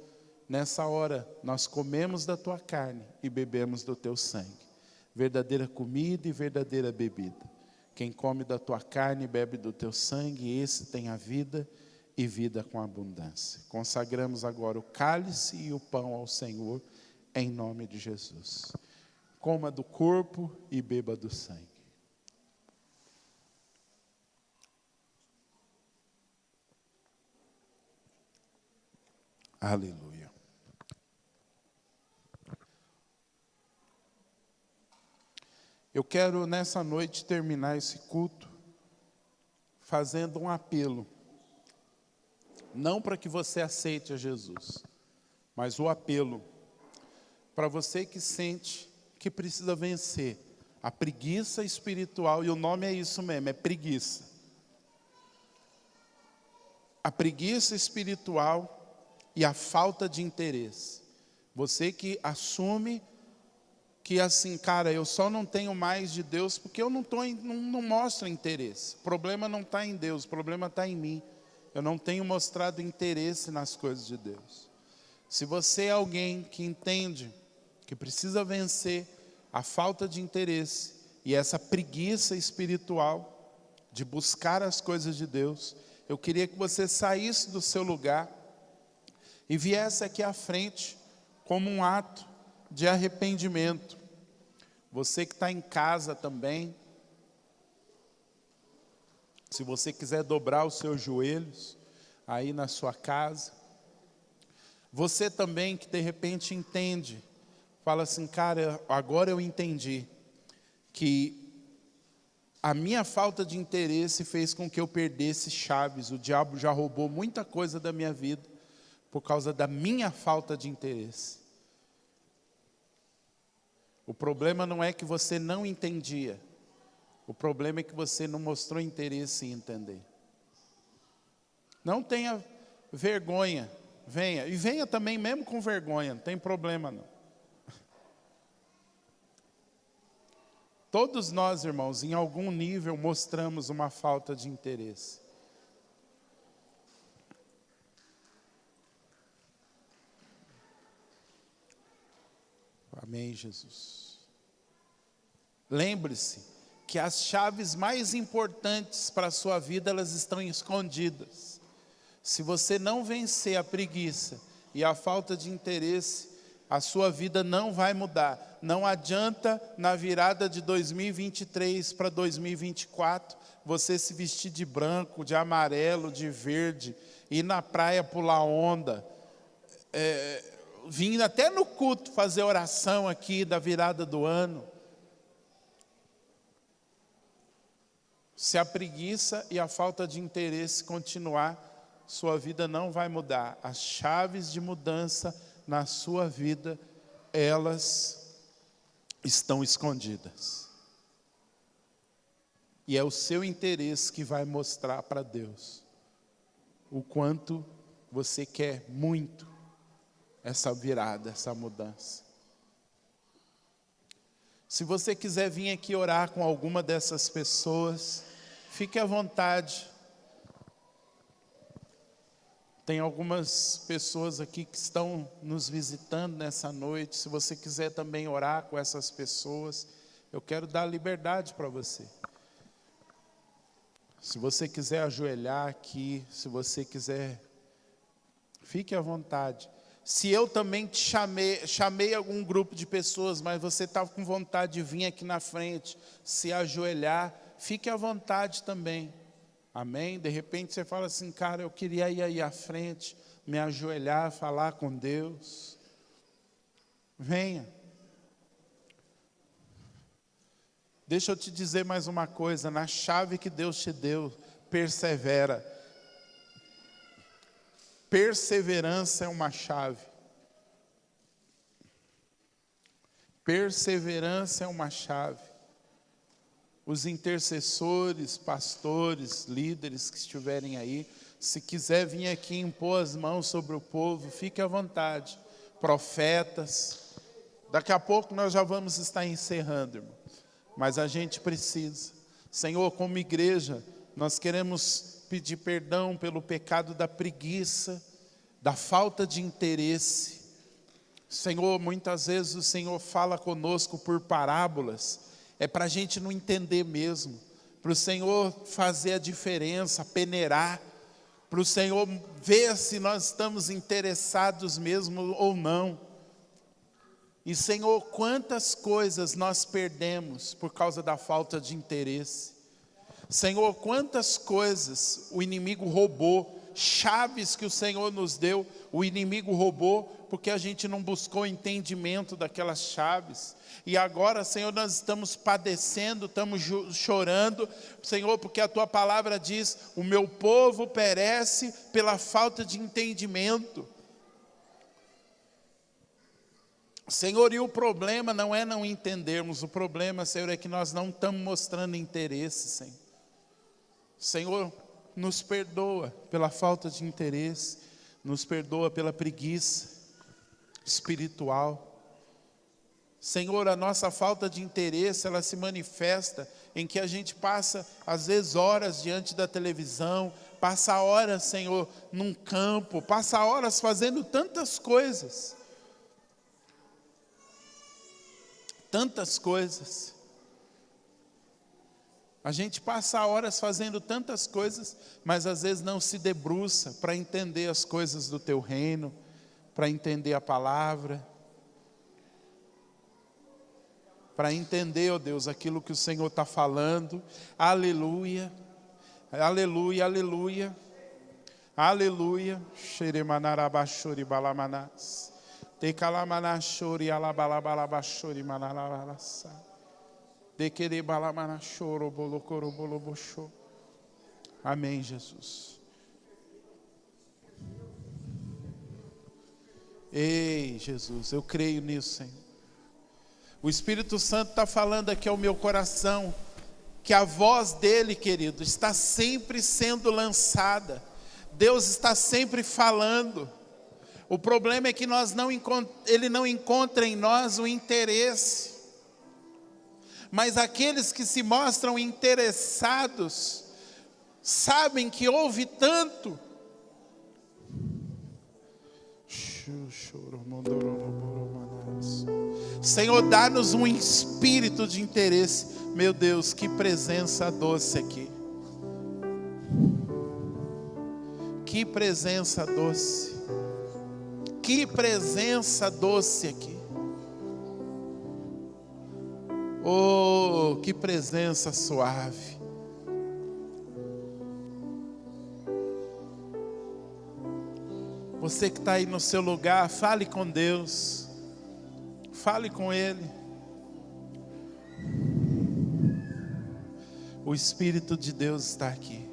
nessa hora nós comemos da tua carne e bebemos do teu sangue. Verdadeira comida e verdadeira bebida. Quem come da tua carne e bebe do teu sangue, esse tem a vida e vida com abundância. Consagramos agora o cálice e o pão ao Senhor, em nome de Jesus. Coma do corpo e beba do sangue. Aleluia. Eu quero nessa noite terminar esse culto fazendo um apelo. Não para que você aceite a Jesus, mas o apelo para você que sente que precisa vencer a preguiça espiritual, e o nome é isso mesmo, é preguiça. A preguiça espiritual e a falta de interesse. Você que assume que assim, cara, eu só não tenho mais de Deus porque eu não mostro interesse. O problema não está em Deus, o problema está em mim. Eu não tenho mostrado interesse nas coisas de Deus. Se você é alguém que entende que precisa vencer a falta de interesse e essa preguiça espiritual de buscar as coisas de Deus, eu queria que você saísse do seu lugar e viesse aqui à frente como um ato de arrependimento. Você que está em casa também, se você quiser dobrar os seus joelhos aí na sua casa. Você também que de repente entende, fala assim, cara, agora eu entendi que a minha falta de interesse fez com que eu perdesse chaves. O diabo já roubou muita coisa da minha vida por causa da minha falta de interesse. O problema não é que você não entendia. O problema é que você não mostrou interesse em entender. Não tenha vergonha. Venha. E venha também mesmo com vergonha. Não tem problema não. Todos nós, irmãos, em algum nível mostramos uma falta de interesse. Amém, Jesus. Lembre-se que as chaves mais importantes para a sua vida, elas estão escondidas. Se você não vencer a preguiça e a falta de interesse, a sua vida não vai mudar. Não adianta na virada de 2023 para 2024, você se vestir de branco, de amarelo, de verde, ir na praia pular onda, vir até no culto fazer oração aqui da virada do ano. Se a preguiça e a falta de interesse continuar, sua vida não vai mudar. As chaves de mudança na sua vida, elas estão escondidas. E é o seu interesse que vai mostrar para Deus o quanto você quer muito essa virada, essa mudança. Se você quiser vir aqui orar com alguma dessas pessoas, fique à vontade. Tem algumas pessoas aqui que estão nos visitando nessa noite. Se você quiser também orar com essas pessoas, eu quero dar liberdade para você. Se você quiser ajoelhar aqui, se você quiser, fique à vontade. Se eu também te chamei algum grupo de pessoas, mas você estava com vontade de vir aqui na frente, se ajoelhar, fique à vontade também. Amém? De repente você fala assim, cara, eu queria ir aí à frente, me ajoelhar, falar com Deus. Venha. Deixa eu te dizer mais uma coisa, na chave que Deus te deu, persevera. Perseverança é uma chave. Perseverança é uma chave. Os intercessores, pastores, líderes que estiverem aí, se quiser vir aqui impor as mãos sobre o povo, fique à vontade. Profetas, daqui a pouco nós já vamos estar encerrando, irmão. Mas a gente precisa. Senhor, como igreja, nós queremos pedir perdão pelo pecado da preguiça, da falta de interesse. Senhor, muitas vezes o Senhor fala conosco por parábolas, é para a gente não entender mesmo, para o Senhor fazer a diferença, peneirar, para o Senhor ver se nós estamos interessados mesmo ou não. E Senhor, quantas coisas nós perdemos por causa da falta de interesse. Senhor, quantas coisas o inimigo roubou, chaves que o Senhor nos deu, o inimigo roubou, porque a gente não buscou entendimento daquelas chaves. E agora, Senhor, nós estamos padecendo, estamos chorando, Senhor, porque a Tua palavra diz: o meu povo perece pela falta de entendimento. Senhor, e o problema não é não entendermos, o problema, Senhor, é que nós não estamos mostrando interesse, Senhor. Senhor, nos perdoa pela falta de interesse, nos perdoa pela preguiça espiritual. Senhor, a nossa falta de interesse, ela se manifesta em que a gente passa, às vezes, horas diante da televisão, passa horas, Senhor, num campo, passa horas fazendo tantas coisas. Tantas coisas. A gente passa horas fazendo tantas coisas, mas às vezes não se debruça para entender as coisas do Teu reino, para entender a palavra, para entender, ó Deus, aquilo que o Senhor está falando. Aleluia, aleluia, aleluia, aleluia. Xeremanarabachori balamanas. Tecalamanachori alabalabalabachori manalabalasa. Dequere balamanachoro bolocoro bolobocho. Amém, Jesus. Ei, Jesus, eu creio nisso, Senhor. O Espírito Santo está falando aqui ao meu coração, que a voz dele, querido, está sempre sendo lançada. Deus está sempre falando. O problema é que ele não encontra em nós o interesse. Mas aqueles que se mostram interessados, sabem que houve tanto. Senhor, dá-nos um espírito de interesse. Meu Deus, que presença doce aqui. Que presença doce. Que presença doce aqui. Oh, que presença suave. Você que está aí no seu lugar, fale com Deus. Fale com Ele. O Espírito de Deus está aqui.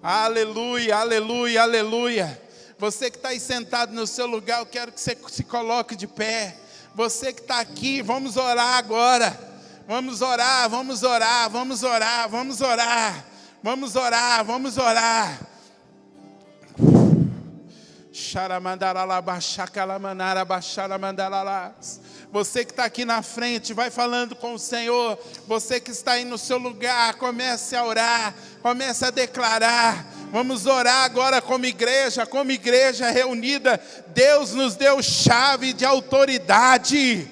Aleluia, aleluia, aleluia. Você que está aí sentado no seu lugar, eu quero que você se coloque de pé. Você que está aqui, vamos orar agora. Vamos orar, vamos orar, vamos orar, vamos orar. Vamos orar, vamos orar. Você que está aqui na frente, vai falando com o Senhor. Você que está aí no seu lugar, comece a orar, comece a declarar. Vamos orar agora como igreja reunida. Deus nos deu chave de autoridade.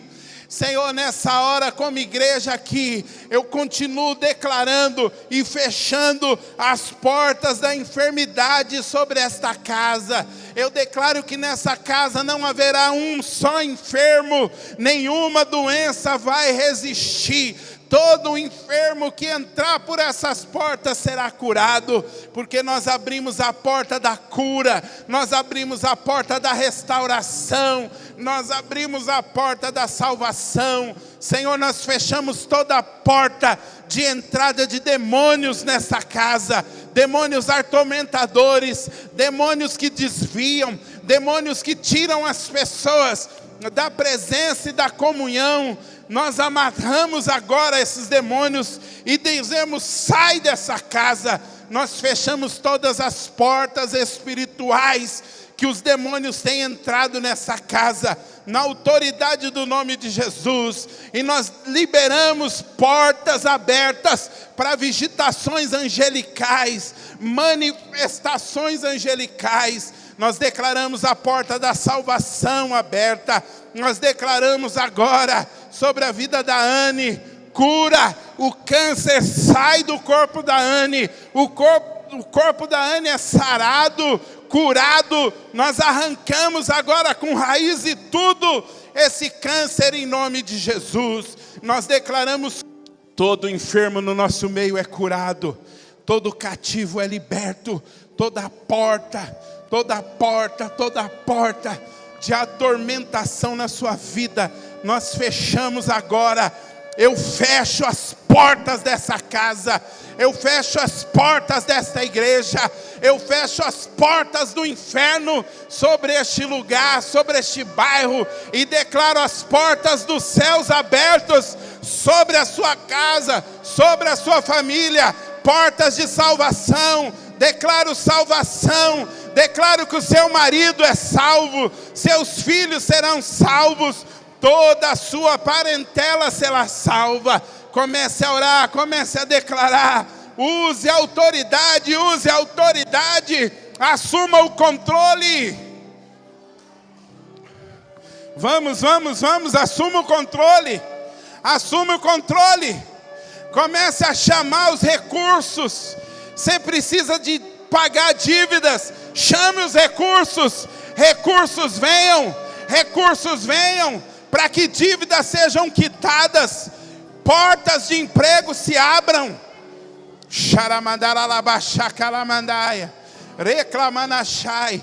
Senhor, nessa hora, como igreja aqui, eu continuo declarando e fechando as portas da enfermidade sobre esta casa. Eu declaro que nessa casa não haverá um só enfermo, nenhuma doença vai resistir. Todo enfermo que entrar por essas portas será curado, porque nós abrimos a porta da cura, nós abrimos a porta da restauração, nós abrimos a porta da salvação. Senhor, nós fechamos toda a porta de entrada de demônios nessa casa, demônios atormentadores, demônios que desviam, demônios que tiram as pessoas da presença e da comunhão. Nós amarramos agora esses demônios e dizemos: sai dessa casa. Nós fechamos todas as portas espirituais que os demônios têm entrado nessa casa, na autoridade do nome de Jesus. E nós liberamos portas abertas para visitações angelicais, manifestações angelicais. Nós declaramos a porta da salvação aberta. Nós declaramos agora sobre a vida da Anne, cura. O câncer sai do corpo da Anne. O corpo da Anne é sarado, curado. Nós arrancamos agora com raiz e tudo esse câncer em nome de Jesus. Nós declaramos: todo enfermo no nosso meio é curado, todo cativo é liberto, toda porta de atormentação na sua vida, nós fechamos agora. Eu fecho as portas dessa casa, eu fecho as portas desta igreja, eu fecho as portas do inferno sobre este lugar, sobre este bairro, e declaro as portas dos céus abertos sobre a sua casa, sobre a sua família, portas de salvação. Declaro salvação, declaro que o seu marido é salvo, seus filhos serão salvos, toda a sua parentela será salva. Comece a orar, comece a declarar, use autoridade, assuma o controle. Vamos, assuma o controle, comece a chamar os recursos. Você precisa de pagar dívidas, chame os recursos, recursos venham, para que dívidas sejam quitadas, portas de emprego se abram. Reclamanachai.